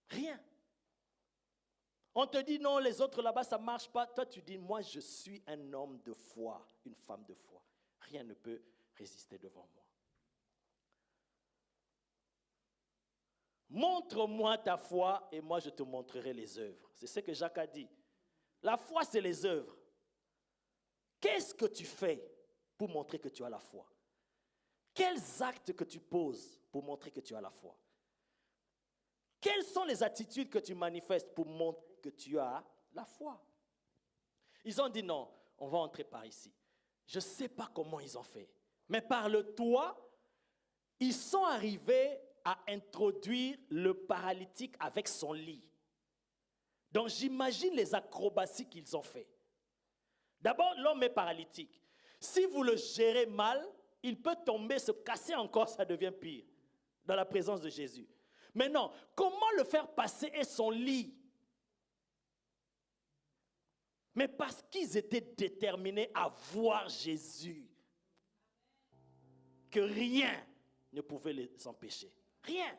Rien. On te dit non, les autres là-bas, ça ne marche pas. Toi, tu dis, moi, je suis un homme de foi, une femme de foi. Rien ne peut résister devant moi. Montre-moi ta foi et moi, je te montrerai les œuvres. C'est ce que Jacques a dit. La foi, c'est les œuvres. Qu'est-ce que tu fais pour montrer que tu as la foi? Quels actes que tu poses pour montrer que tu as la foi? Quelles sont les attitudes que tu manifestes pour montrer que tu as la foi? Ils ont dit non, on va entrer par ici. Je ne sais pas comment ils ont fait. Mais par le toit, ils sont arrivés à introduire le paralytique avec son lit. Donc j'imagine les acrobaties qu'ils ont fait. D'abord, l'homme est paralytique. Si vous le gérez mal, il peut tomber, se casser encore, ça devient pire dans la présence de Jésus. Mais non, comment le faire passer et son lit? Mais parce qu'ils étaient déterminés à voir Jésus, que rien ne pouvait les empêcher. Rien.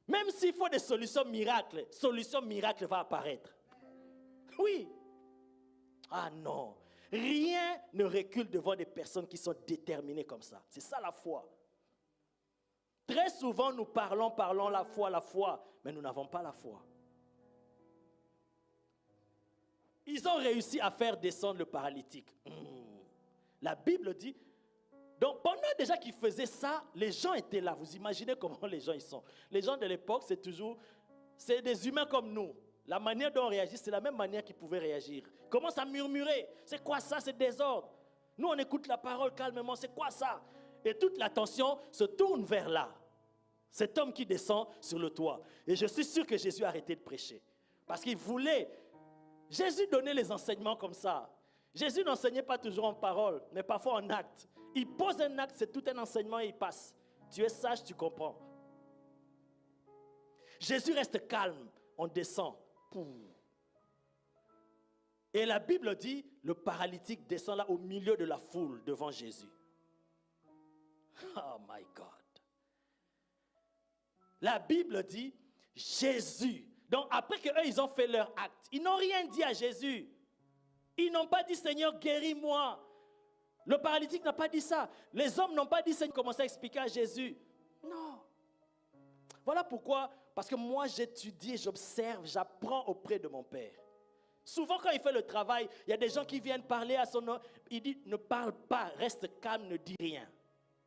Même s'il faut des solution miracle va apparaître. Oui. Ah non. Rien ne recule devant des personnes qui sont déterminées comme ça. C'est ça la foi. Très souvent, nous parlons la foi, mais nous n'avons pas la foi. Ils ont réussi à faire descendre le paralytique. La Bible dit, donc pendant déjà qu'ils faisaient ça, les gens étaient là. Vous imaginez comment les gens ils sont. Les gens de l'époque, c'est des humains comme nous. La manière dont on réagit, c'est la même manière qu'ils pouvaient réagir. Ils commencent à murmurer. C'est quoi ça? C'est désordre. Nous, on écoute la parole calmement. C'est quoi ça? Et toute l'attention se tourne vers là. Cet homme qui descend sur le toit. Et je suis sûr que Jésus a arrêté de prêcher. Parce qu'il voulait. Jésus donnait les enseignements comme ça. Jésus n'enseignait pas toujours en parole, mais parfois en acte. Il pose un acte, c'est tout un enseignement et il passe. Tu es sage, tu comprends. Jésus reste calme, on descend. Et la Bible dit, le paralytique descend là au milieu de la foule devant Jésus. Oh my God. La Bible dit, Jésus. Donc après qu'eux, ils ont fait leur acte, ils n'ont rien dit à Jésus. Ils n'ont pas dit, Seigneur, guéris-moi. Le paralytique n'a pas dit ça. Les hommes n'ont pas dit, Seigneur, commencez à expliquer à Jésus. Non. Voilà pourquoi, parce que moi j'étudie, j'observe, j'apprends auprès de mon Père. Souvent quand il fait le travail, il y a des gens qui viennent parler à son nom. Il dit, ne parle pas, reste calme, ne dis rien.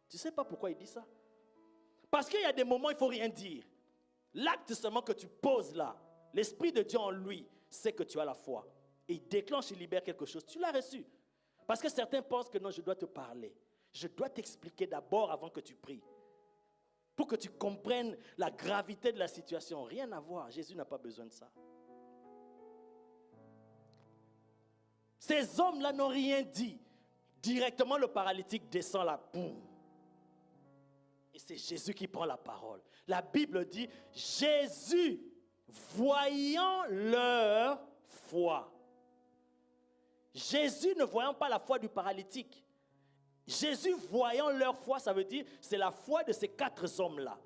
Tu ne sais pas pourquoi il dit ça? Parce qu'il y a des moments où il ne faut rien dire. L'acte seulement que tu poses là, l'Esprit de Dieu en lui, c'est que tu as la foi. Et il déclenche, il libère quelque chose. Tu l'as reçu. Parce que certains pensent que non, je dois te parler. Je dois t'expliquer d'abord avant que tu pries. Pour que tu comprennes la gravité de la situation. Rien à voir. Jésus n'a pas besoin de ça. Ces hommes-là n'ont rien dit. Directement, le paralytique descend là. Boum. Et c'est Jésus qui prend la parole. La Bible dit, Jésus, voyant leur foi. Jésus ne voyant pas la foi du paralytique. Jésus voyant leur foi, ça veut dire, c'est la foi de ces 4 hommes-là.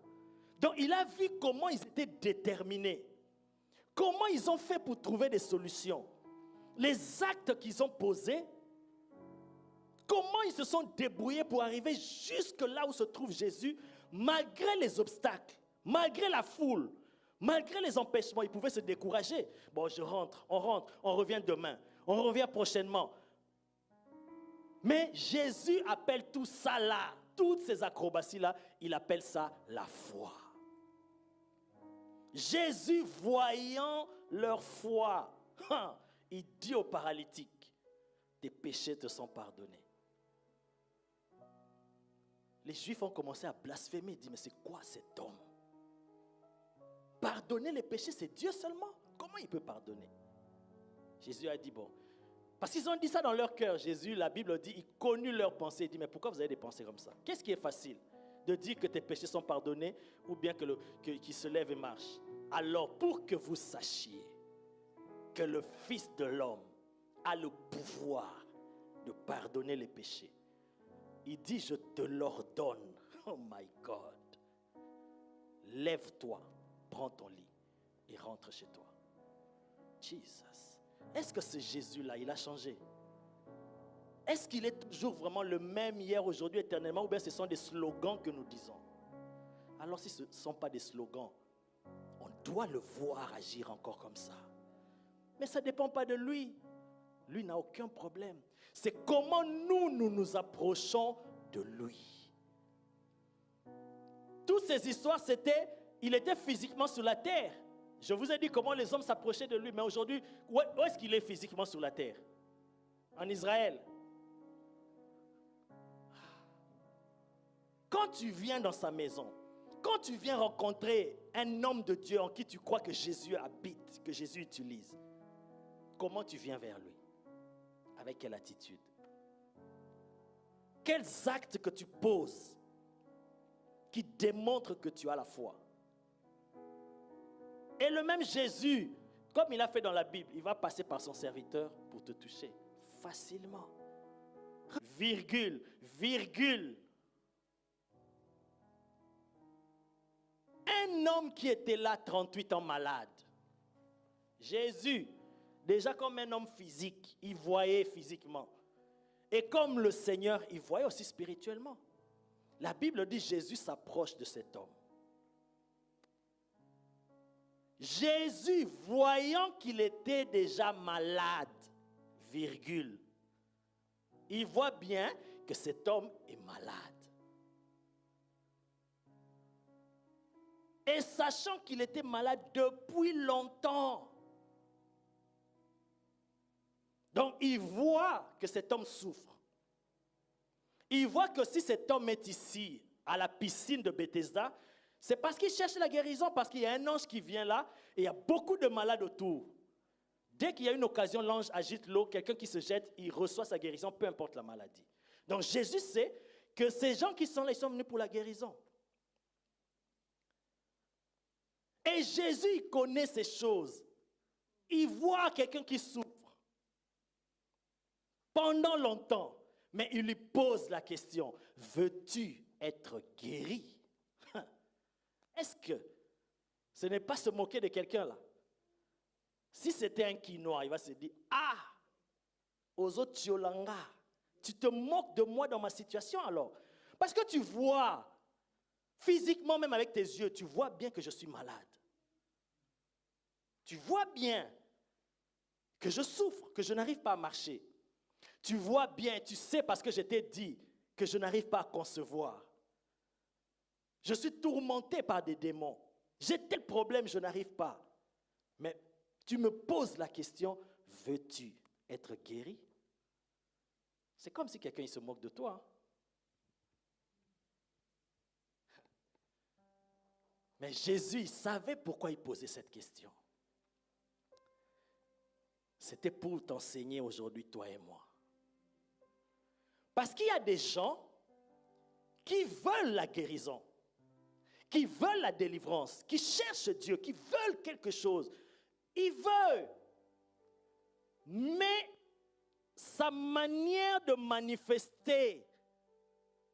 Donc il a vu comment ils étaient déterminés. Comment ils ont fait pour trouver des solutions. Les actes qu'ils ont posés. Comment ils se sont débrouillés pour arriver jusque là où se trouve Jésus, malgré les obstacles, malgré la foule, malgré les empêchements. Ils pouvaient se décourager. Bon, je rentre, on revient demain, on revient prochainement. Mais Jésus appelle tout ça là, toutes ces acrobaties là, il appelle ça la foi. Jésus, voyant leur foi, il dit au paralytique, tes péchés te sont pardonnés. Les Juifs ont commencé à blasphémer, ils disent, mais c'est quoi cet homme? Pardonner les péchés, c'est Dieu seulement. Comment il peut pardonner? Jésus a dit, bon, parce qu'ils ont dit ça dans leur cœur. Jésus, la Bible dit, il connut leurs pensées. Il dit, mais pourquoi vous avez des pensées comme ça? Qu'est-ce qui est facile? De dire que tes péchés sont pardonnés ou bien qu'il se lève et marche? Alors, pour que vous sachiez que le Fils de l'homme a le pouvoir de pardonner les péchés, il dit, je te l'ordonne. Oh my God. Lève-toi, prends ton lit et rentre chez toi. Jesus. Est-ce que ce Jésus-là, il a changé? Est-ce qu'il est toujours vraiment le même hier, aujourd'hui, éternellement, ou bien ce sont des slogans que nous disons? Alors si ce ne sont pas des slogans, on doit le voir agir encore comme ça. Mais ça ne dépend pas de lui. Lui n'a aucun problème. C'est comment nous approchons de lui. Toutes ces histoires, il était physiquement sur la terre. Je vous ai dit comment les hommes s'approchaient de lui, mais aujourd'hui, où est-ce qu'il est physiquement sur la terre? En Israël. Quand tu viens dans sa maison, quand tu viens rencontrer un homme de Dieu en qui tu crois que Jésus habite, que Jésus utilise, comment tu viens vers lui? Avec quelle attitude? Quels actes que tu poses qui démontrent que tu as la foi? Et le même Jésus, comme il a fait dans la Bible, il va passer par son serviteur pour te toucher facilement. Virgule, virgule. Un homme qui était là 38 ans malade. Jésus, déjà comme un homme physique, il voyait physiquement. Et comme le Seigneur, il voyait aussi spirituellement. La Bible dit Jésus s'approche de cet homme. Jésus, voyant qu'il était déjà malade, virgule, il voit bien que cet homme est malade. Et sachant qu'il était malade depuis longtemps, donc il voit que cet homme souffre. Il voit que si cet homme est ici, à la piscine de Bethesda, c'est parce qu'il cherche la guérison, parce qu'il y a un ange qui vient là, et il y a beaucoup de malades autour. Dès qu'il y a une occasion, l'ange agite l'eau, quelqu'un qui se jette, il reçoit sa guérison, peu importe la maladie. Donc Jésus sait que ces gens qui sont là, ils sont venus pour la guérison. Et Jésus, il connaît ces choses. Il voit quelqu'un qui souffre pendant longtemps, mais il lui pose la question, veux-tu être guéri? Est-ce que ce n'est pas se moquer de quelqu'un là? Si c'était un quinois, il va se dire, ah, Ozo Tiolanga, tu te moques de moi dans ma situation alors? Parce que tu vois, physiquement même avec tes yeux, tu vois bien que je suis malade. Tu vois bien que je souffre, que je n'arrive pas à marcher. Tu vois bien, tu sais parce que je t'ai dit que je n'arrive pas à concevoir. Je suis tourmenté par des démons. J'ai tel problème, je n'arrive pas. Mais tu me poses la question, veux-tu être guéri? C'est comme si quelqu'un se moque de toi. Mais Jésus, il savait pourquoi il posait cette question. C'était pour t'enseigner aujourd'hui, toi et moi. Parce qu'il y a des gens qui veulent la guérison, qui veulent la délivrance, qui cherchent Dieu, qui veulent quelque chose. Ils veulent. Mais sa manière de manifester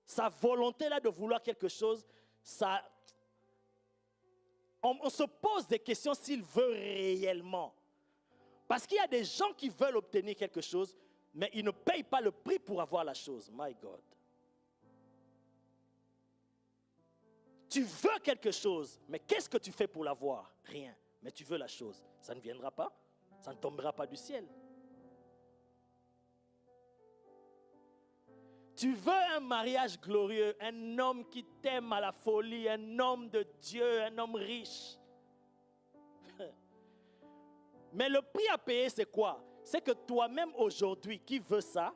sa volonté là de vouloir quelque chose, on se pose des questions s'il veut réellement. Parce qu'il y a des gens qui veulent obtenir quelque chose, mais ils ne payent pas le prix pour avoir la chose. My God. Tu veux quelque chose, mais qu'est-ce que tu fais pour l'avoir? Rien. Mais tu veux la chose. Ça ne viendra pas. Ça ne tombera pas du ciel. Tu veux un mariage glorieux, un homme qui t'aime à la folie, un homme de Dieu, un homme riche. Mais le prix à payer, c'est quoi? C'est que toi-même aujourd'hui, qui veux ça,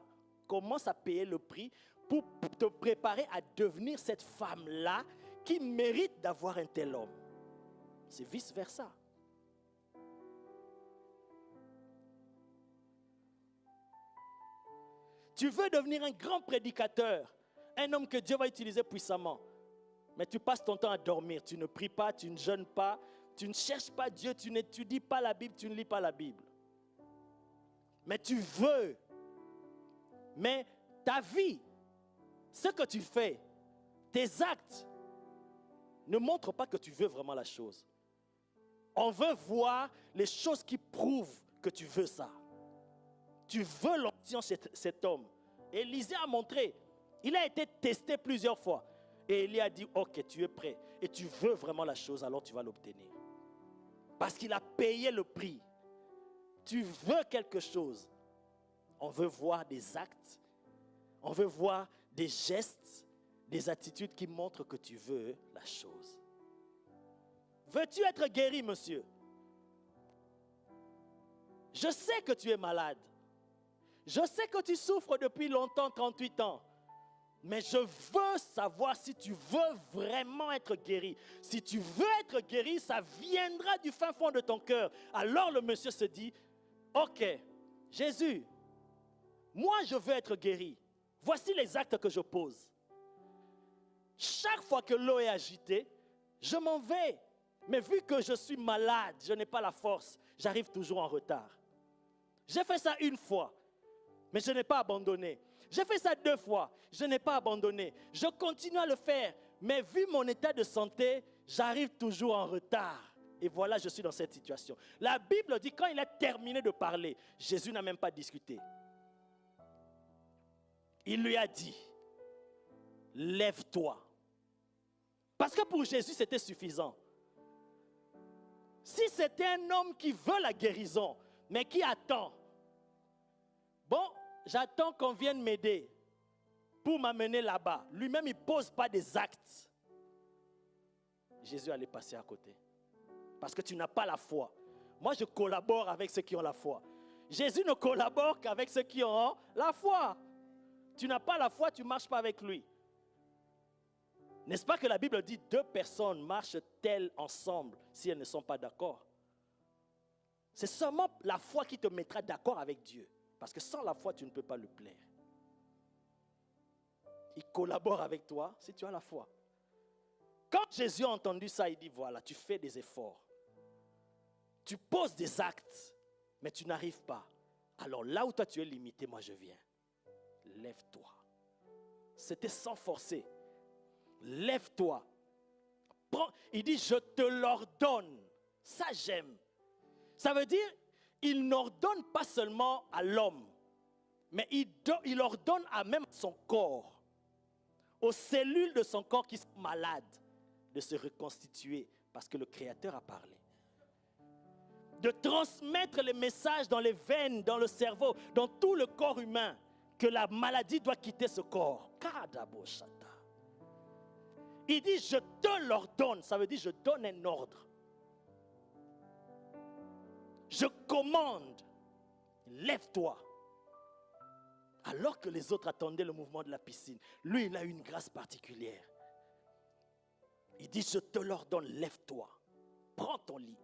commence à payer le prix pour te préparer à devenir cette femme-là qui mérite d'avoir un tel homme. C'est vice-versa. Tu veux devenir un grand prédicateur, un homme que Dieu va utiliser puissamment. Mais tu passes ton temps à dormir, tu ne pries pas, tu ne jeûnes pas, tu ne cherches pas Dieu, tu n'étudies pas la Bible, tu ne lis pas la Bible. Mais tu veux. Mais ta vie, ce que tu fais, tes actes, ne montrent pas que tu veux vraiment la chose. On veut voir les choses qui prouvent que tu veux ça. Tu veux l'onction de cet homme. Élisée a montré. Il a été testé plusieurs fois. Et Élie a dit, ok, tu es prêt. Et tu veux vraiment la chose, alors tu vas l'obtenir. Parce qu'il a payé le prix. Tu veux quelque chose. On veut voir des actes. On veut voir des gestes, des attitudes qui montrent que tu veux la chose. Veux-tu être guéri, monsieur? Je sais que tu es malade. Je sais que tu souffres depuis longtemps, 38 ans. Mais je veux savoir si tu veux vraiment être guéri. Si tu veux être guéri, ça viendra du fin fond de ton cœur. Alors le monsieur se dit, ok, Jésus, moi je veux être guéri. Voici les actes que je pose. Chaque fois que l'eau est agitée, je m'en vais. Mais vu que je suis malade, je n'ai pas la force, j'arrive toujours en retard. J'ai fait ça une fois, mais je n'ai pas abandonné. J'ai fait ça 2 fois, je n'ai pas abandonné. Je continue à le faire, mais vu mon état de santé, j'arrive toujours en retard. Et voilà, je suis dans cette situation. La Bible dit, quand il a terminé de parler, Jésus n'a même pas discuté. Il lui a dit, lève-toi. Parce que pour Jésus, c'était suffisant. Si c'était un homme qui veut la guérison, mais qui attend, bon, j'attends qu'on vienne m'aider pour m'amener là-bas. Lui-même, il ne pose pas des actes. Jésus allait passer à côté. Parce que tu n'as pas la foi. Moi, je collabore avec ceux qui ont la foi. Jésus ne collabore qu'avec ceux qui ont la foi. Tu n'as pas la foi, tu ne marches pas avec lui. N'est-ce pas que la Bible dit 2 personnes marchent-elles ensemble si elles ne sont pas d'accord? C'est seulement la foi qui te mettra d'accord avec Dieu. Parce que sans la foi, tu ne peux pas le plaire. Il collabore avec toi si tu as la foi. Quand Jésus a entendu ça, il dit, voilà, tu fais des efforts. Tu poses des actes, mais tu n'arrives pas. Alors là où toi tu es limité, moi je viens. Lève-toi. C'était sans forcer. Lève-toi. Il dit, je te l'ordonne. Ça, j'aime. Ça veut dire, il n'ordonne pas seulement à l'homme, mais il ordonne à même son corps, aux cellules de son corps qui sont malades, de se reconstituer, parce que le Créateur a parlé. De transmettre les messages dans les veines, dans le cerveau, dans tout le corps humain, que la maladie doit quitter ce corps. Il dit, je te l'ordonne. Ça veut dire, je donne un ordre. Je commande. Lève-toi. Alors que les autres attendaient le mouvement de la piscine, lui, il a une grâce particulière. Il dit, je te l'ordonne, lève-toi. Prends ton lit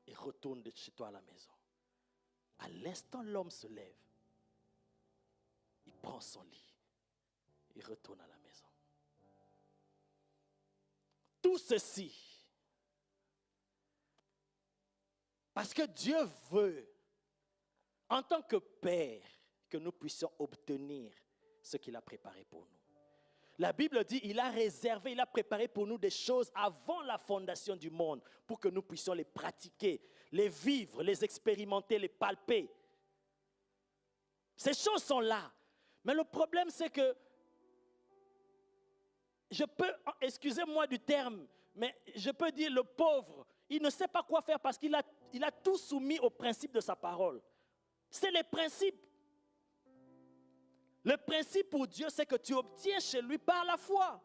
et retourne de chez toi à la maison. À l'instant, l'homme se lève. Il prend son lit. Il retourne à la maison. Tout ceci, parce que Dieu veut, en tant que Père, que nous puissions obtenir ce qu'il a préparé pour nous. La Bible dit, il a réservé, il a préparé pour nous des choses avant la fondation du monde, pour que nous puissions les pratiquer, les vivre, les expérimenter, les palper. Ces choses sont là. Mais le problème, c'est que je peux, excusez-moi du terme, mais je peux dire le pauvre, il ne sait pas quoi faire parce qu'il a tout soumis au principe de sa parole. C'est les principes. Le principe pour Dieu, c'est que tu obtiens chez lui par la foi.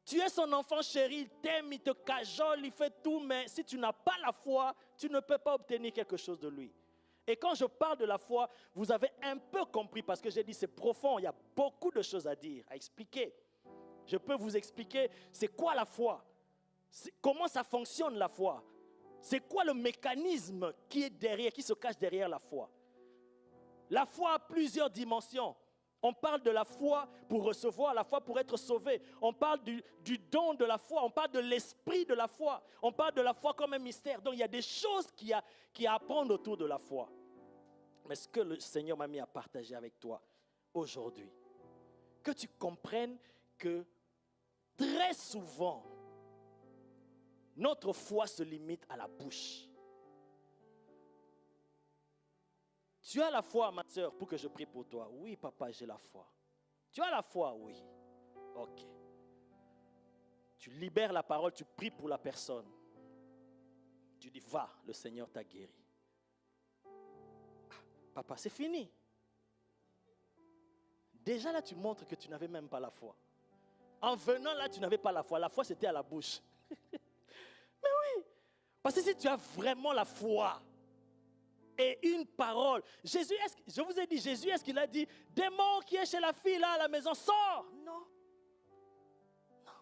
Tu es son enfant chéri, il t'aime, il te cajole, il fait tout, mais si tu n'as pas la foi, tu ne peux pas obtenir quelque chose de lui. Et quand je parle de la foi, vous avez un peu compris, parce que j'ai dit c'est profond, il y a beaucoup de choses à dire, à expliquer. Je peux vous expliquer c'est quoi la foi, comment ça fonctionne la foi, c'est quoi le mécanisme qui est derrière, qui se cache derrière la foi. La foi a plusieurs dimensions. On parle de la foi pour recevoir, la foi pour être sauvé. On parle du don de la foi, on parle de l'esprit de la foi. On parle de la foi comme un mystère. Donc il y a des choses qui a à apprendre autour de la foi. Mais ce que le Seigneur m'a mis à partager avec toi aujourd'hui, que tu comprennes que très souvent, notre foi se limite à la bouche. Tu as la foi, ma soeur, pour que je prie pour toi? Oui, papa, j'ai la foi. Tu as la foi? Oui. Ok. Tu libères la parole, tu pries pour la personne. Tu dis, va, le Seigneur t'a guéri. Ah, papa, c'est fini. Déjà là, tu montres que tu n'avais même pas la foi. En venant là, tu n'avais pas la foi. La foi, c'était à la bouche. Mais oui. Parce que si tu as vraiment la foi, et une parole. Jésus, je vous ai dit, Jésus, est-ce qu'il a dit, démon qui est chez la fille là à la maison, sors? Non. Non.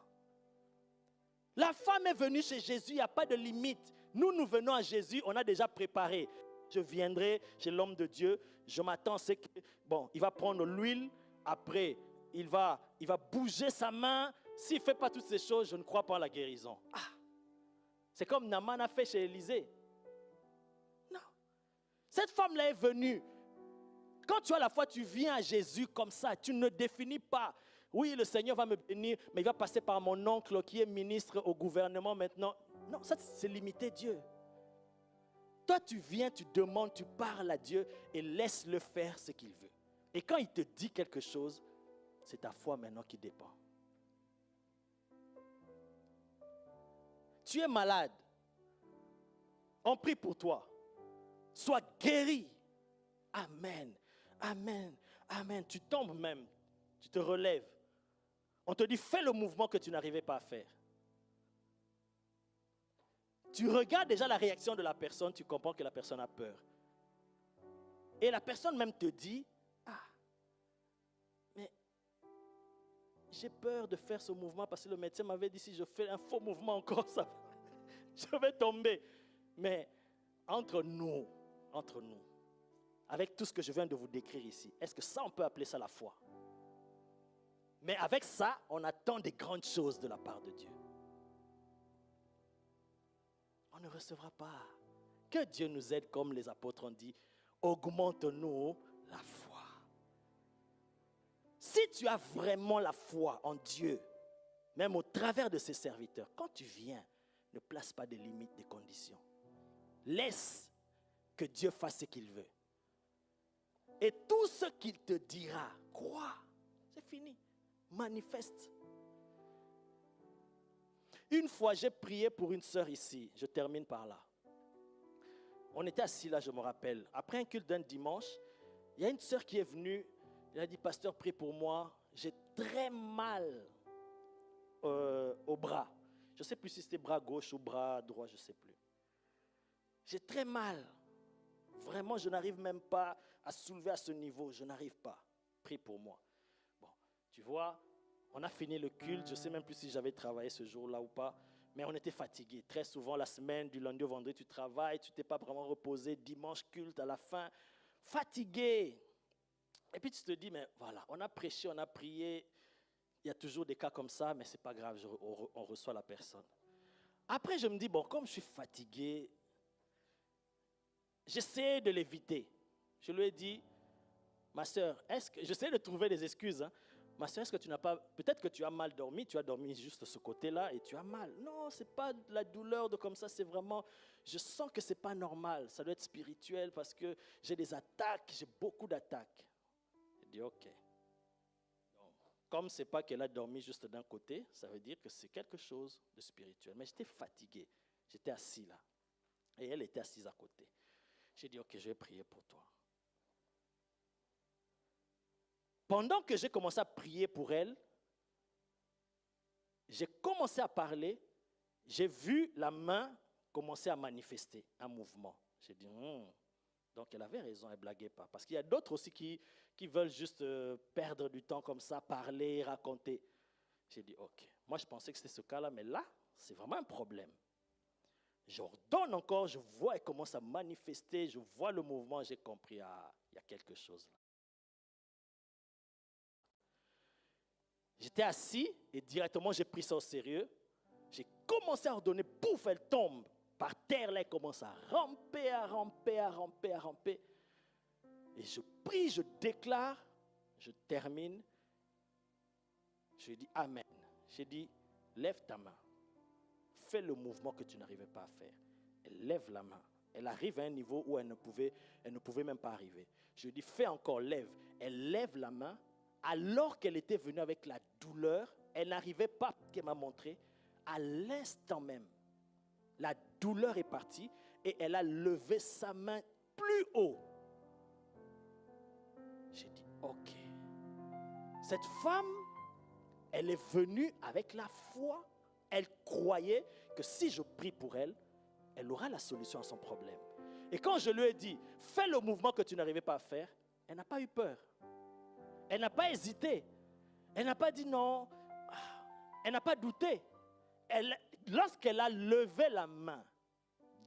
La femme est venue chez Jésus, il n'y a pas de limite. Nous venons à Jésus, on a déjà préparé. Je viendrai chez l'homme de Dieu, je m'attends, c'est que, bon, il va prendre l'huile, après, il va bouger sa main. S'il ne fait pas toutes ces choses, je ne crois pas à la guérison. Ah, c'est comme Naaman a fait chez Élisée. Cette femme-là est venue. Quand tu as la foi, tu viens à Jésus comme ça. Tu ne définis pas. Oui, le Seigneur va me bénir, mais il va passer par mon oncle qui est ministre au gouvernement maintenant. Non, ça c'est limiter Dieu. Toi, tu viens, tu demandes, tu parles à Dieu et laisse-le faire ce qu'il veut. Et quand il te dit quelque chose, c'est ta foi maintenant qui dépend. Tu es malade. On prie pour toi. Sois guéri. Amen. Amen. Amen. Tu tombes même. Tu te relèves. On te dit, fais le mouvement que tu n'arrivais pas à faire. Tu regardes déjà la réaction de la personne, tu comprends que la personne a peur. Et la personne même te dit, ah, mais j'ai peur de faire ce mouvement parce que le médecin m'avait dit, si je fais un faux mouvement encore, je vais tomber. Mais entre nous, avec tout ce que je viens de vous décrire ici, est-ce que ça, on peut appeler ça la foi? Mais avec ça, on attend des grandes choses de la part de Dieu. On ne recevra pas. Que Dieu nous aide, comme les apôtres ont dit, augmente-nous la foi. Si tu as vraiment la foi en Dieu, même au travers de ses serviteurs, quand tu viens, ne place pas de limites, de conditions. Laisse que Dieu fasse ce qu'il veut. Et tout ce qu'il te dira, crois. C'est fini. Manifeste. Une fois, j'ai prié pour une sœur ici. Je termine par là. On était assis là, je me rappelle. Après un culte d'un dimanche, il y a une sœur qui est venue. Elle a dit, pasteur, prie pour moi. J'ai très mal au bras. Je ne sais plus si c'était bras gauche ou bras droit, je ne sais plus. J'ai très mal. Vraiment, je n'arrive même pas à soulever à ce niveau. Je n'arrive pas. Prie pour moi. Bon, tu vois, on a fini le culte. Je ne sais même plus si j'avais travaillé ce jour-là ou pas. Mais on était fatigués. Très souvent, la semaine, du lundi au vendredi, tu travailles. Tu ne t'es pas vraiment reposé. Dimanche, culte à la fin. Fatigué. Et puis tu te dis, mais voilà, on a prêché, on a prié. Il y a toujours des cas comme ça, mais ce n'est pas grave. On reçoit la personne. Après, je me dis, bon, comme je suis fatigué, j'essaie de l'éviter. Je lui ai dit, ma soeur, j'essaie de trouver des excuses. Hein. Ma soeur, est-ce que tu n'as pas, peut-être que tu as mal dormi, tu as dormi juste de ce côté-là et tu as mal. Non, ce n'est pas de la douleur de comme ça, c'est vraiment, je sens que ce n'est pas normal. Ça doit être spirituel parce que j'ai des attaques, j'ai beaucoup d'attaques. J'ai dit, ok. Donc, comme ce n'est pas qu'elle a dormi juste d'un côté, ça veut dire que c'est quelque chose de spirituel. Mais j'étais fatigué, j'étais assis là. Et elle était assise à côté. J'ai dit, ok, je vais prier pour toi. Pendant que j'ai commencé à prier pour elle, j'ai commencé à parler, j'ai vu la main commençait à manifester un mouvement. J'ai dit, donc elle avait raison, elle ne blaguait pas. Parce qu'il y a d'autres aussi qui veulent juste perdre du temps comme ça, parler, raconter. J'ai dit, ok. Moi, je pensais que c'était ce cas-là, mais là, c'est vraiment un problème. J'ordonne encore, je vois, elle commence à manifester, je vois le mouvement, j'ai compris, il y a quelque chose là. J'étais assis et directement, j'ai pris ça au sérieux. J'ai commencé à ordonner, pouf, elle tombe. Par terre, là, elle commence à ramper, à ramper, à ramper, à ramper. Et je prie, je déclare, je termine. Je lui dis Amen. J'ai dit, lève ta main. Fais le mouvement que tu n'arrivais pas à faire. Elle lève la main. Elle arrive à un niveau où elle ne pouvait même pas arriver. Je lui dis, fais encore, lève. Elle lève la main. Alors qu'elle était venue avec la douleur, elle n'arrivait pas, qu'elle m'a montré, à l'instant même. La douleur est partie et elle a levé sa main plus haut. J'ai dit, ok. Cette femme, elle est venue avec la foi. Elle croyait que si je prie pour elle, elle aura la solution à son problème. Et quand je lui ai dit, fais le mouvement que tu n'arrivais pas à faire, elle n'a pas eu peur. Elle n'a pas hésité. Elle n'a pas dit non. Elle n'a pas douté. Lorsqu'elle a levé la main,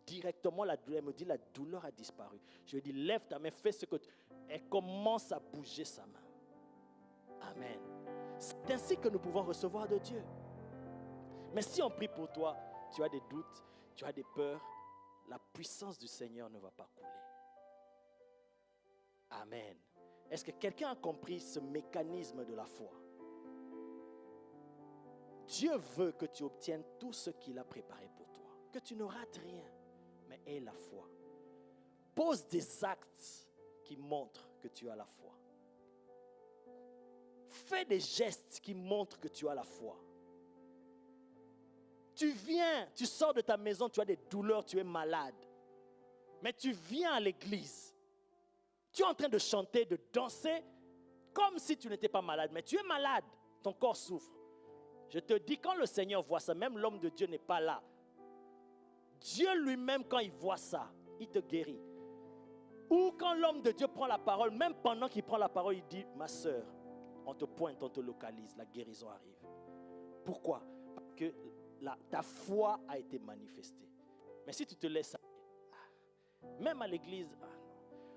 directement, elle me dit, la douleur a disparu. Je lui ai dit, lève ta main, fais ce que tu... Elle commence à bouger sa main. Amen. C'est ainsi que nous pouvons recevoir de Dieu. Mais si on prie pour toi, tu as des doutes, tu as des peurs, la puissance du Seigneur ne va pas couler. Amen. Est-ce que quelqu'un a compris ce mécanisme de la foi? Dieu veut que tu obtiennes tout ce qu'il a préparé pour toi. Que tu ne rates rien, mais aie la foi. Pose des actes qui montrent que tu as la foi. Fais des gestes qui montrent que tu as la foi. Tu viens, tu sors de ta maison, tu as des douleurs, tu es malade. Mais tu viens à l'église. Tu es en train de chanter, de danser, comme si tu n'étais pas malade. Mais tu es malade, ton corps souffre. Je te dis, quand le Seigneur voit ça, même l'homme de Dieu n'est pas là. Dieu lui-même, quand il voit ça, il te guérit. Ou quand l'homme de Dieu prend la parole, même pendant qu'il prend la parole, il dit, ma soeur, on te pointe, on te localise, la guérison arrive. Pourquoi? Parce que ta foi a été manifestée. Mais si tu te laisses aller, même à l'église, non,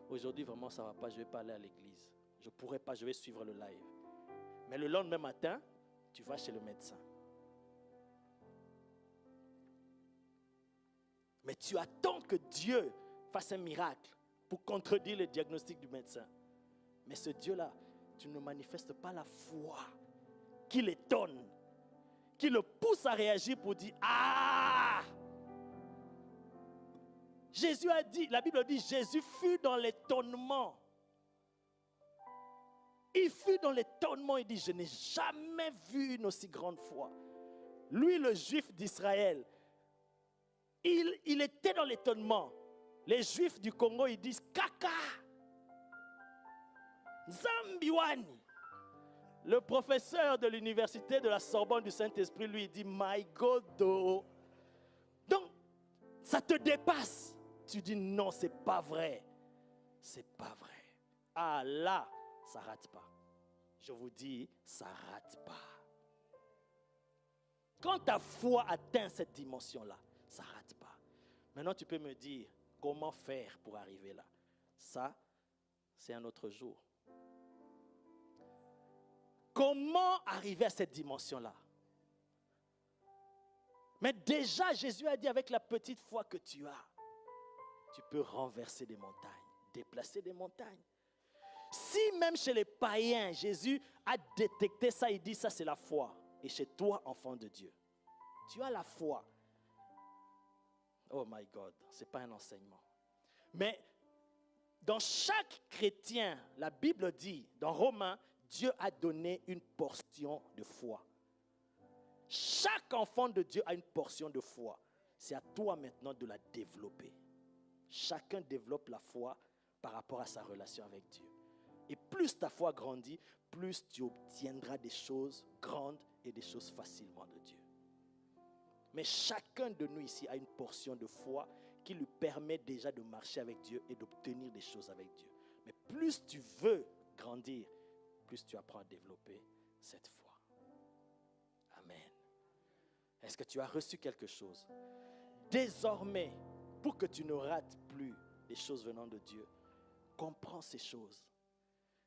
aujourd'hui vraiment ça ne va pas, je ne vais pas aller à l'église. Je ne pourrai pas, je vais suivre le live. Mais le lendemain matin, tu vas chez le médecin. Mais tu attends que Dieu fasse un miracle pour contredire le diagnostic du médecin. Mais ce Dieu-là, tu ne manifestes pas la foi qui l'étonne, qui le pousse à réagir pour dire « Ah !» Jésus a dit, la Bible dit, Jésus fut dans l'étonnement. Il fut dans l'étonnement, il dit, je n'ai jamais vu une aussi grande foi. Lui, le juif d'Israël, il était dans l'étonnement. Les juifs du Congo, ils disent, Kaka, Zambiwani. Le professeur de l'université de la Sorbonne du Saint-Esprit, lui, il dit, My God. Donc, ça te dépasse. Tu dis, non, c'est pas vrai. C'est pas vrai. Ah là, ça rate pas. Je vous dis, ça rate pas. Quand ta foi atteint cette dimension-là, ça rate pas. Maintenant, tu peux me dire, comment faire pour arriver là? Ça, c'est un autre jour. Comment arriver à cette dimension-là? Mais déjà, Jésus a dit, avec la petite foi que tu as, tu peux renverser des montagnes, déplacer des montagnes. Si même chez les païens, Jésus a détecté ça, il dit, ça c'est la foi. Et chez toi, enfant de Dieu, tu as la foi. Oh my God, ce n'est pas un enseignement. Mais dans chaque chrétien, la Bible dit, dans Romains, Dieu a donné une portion de foi. Chaque enfant de Dieu a une portion de foi. C'est à toi maintenant de la développer. Chacun développe la foi par rapport à sa relation avec Dieu. Et plus ta foi grandit, plus tu obtiendras des choses grandes et des choses facilement de Dieu. Mais chacun de nous ici a une portion de foi qui lui permet déjà de marcher avec Dieu et d'obtenir des choses avec Dieu. Mais plus tu veux grandir, plus tu apprends à développer cette foi. Amen. Est-ce que tu as reçu quelque chose? Désormais, pour que tu ne rates plus les choses venant de Dieu, comprends ces choses.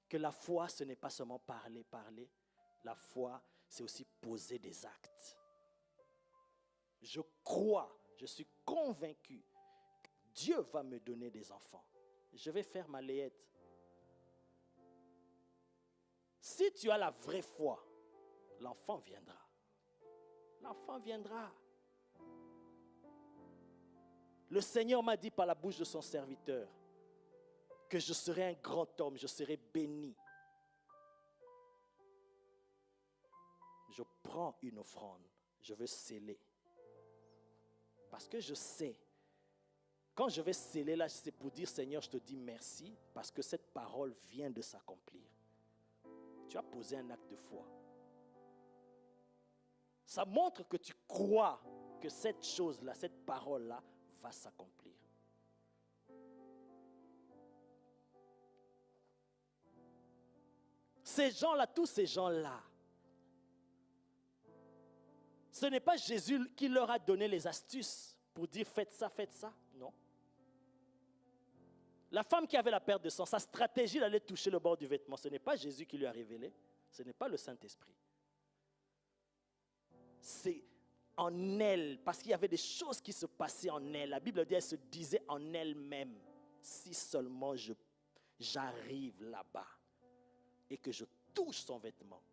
Que la foi, ce n'est pas seulement parler. La foi, c'est aussi poser des actes. Je crois, je suis convaincu que Dieu va me donner des enfants. Je vais faire ma layette. Si tu as la vraie foi, l'enfant viendra. L'enfant viendra. Le Seigneur m'a dit par la bouche de son serviteur que je serai un grand homme, je serai béni. Je prends une offrande, je veux sceller. Parce que je sais, quand je vais sceller là, c'est pour dire Seigneur, je te dis merci parce que cette parole vient de s'accomplir. Tu as posé un acte de foi. Ça montre que tu crois que cette chose-là, cette parole-là va s'accomplir. Ces gens-là, tous ces gens-là, ce n'est pas Jésus qui leur a donné les astuces pour dire faites ça, non. La femme qui avait la perte de sang, sa stratégie d'aller toucher le bord du vêtement, ce n'est pas Jésus qui lui a révélé, ce n'est pas le Saint-Esprit. C'est en elle, parce qu'il y avait des choses qui se passaient en elle. La Bible dit, elle se disait en elle-même, si seulement j'arrive là-bas et que je touche son vêtement.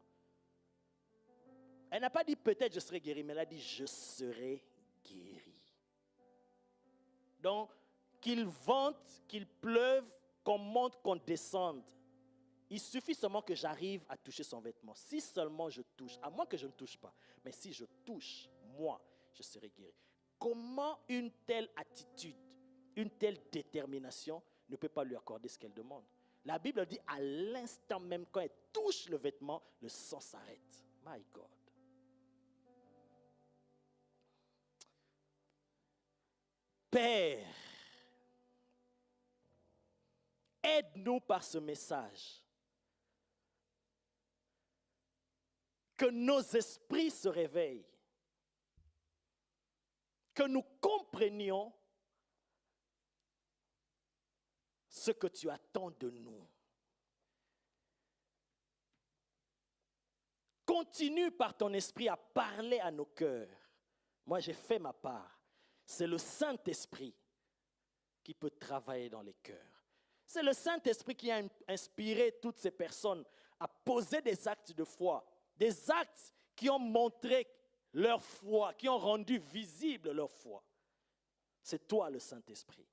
Elle n'a pas dit peut-être je serai guéri, mais elle a dit je serai guéri. Donc, qu'il vente, qu'il pleuve, qu'on monte, qu'on descende. Il suffit seulement que j'arrive à toucher son vêtement. Si seulement je touche, à moins que je ne touche pas, mais si je touche, moi, je serai guéri. Comment une telle attitude, une telle détermination ne peut pas lui accorder ce qu'elle demande? La Bible dit à l'instant même, quand elle touche le vêtement, le sang s'arrête. My God. Père, aide-nous par ce message. Que nos esprits se réveillent. Que nous comprenions ce que tu attends de nous. Continue par ton esprit à parler à nos cœurs. Moi, j'ai fait ma part. C'est le Saint-Esprit qui peut travailler dans les cœurs. C'est le Saint-Esprit qui a inspiré toutes ces personnes à poser des actes de foi. Des actes qui ont montré leur foi, qui ont rendu visible leur foi. C'est toi le Saint-Esprit.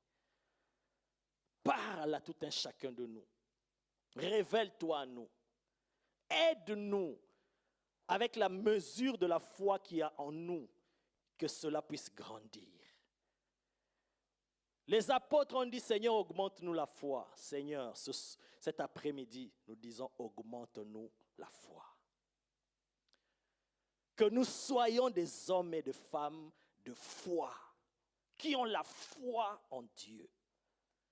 Parle à tout un chacun de nous. Révèle-toi à nous. Aide-nous avec la mesure de la foi qu'il y a en nous, que cela puisse grandir. Les apôtres ont dit, Seigneur, augmente-nous la foi. Seigneur, cet après-midi, nous disons, augmente-nous la foi. Que nous soyons des hommes et des femmes de foi, qui ont la foi en Dieu.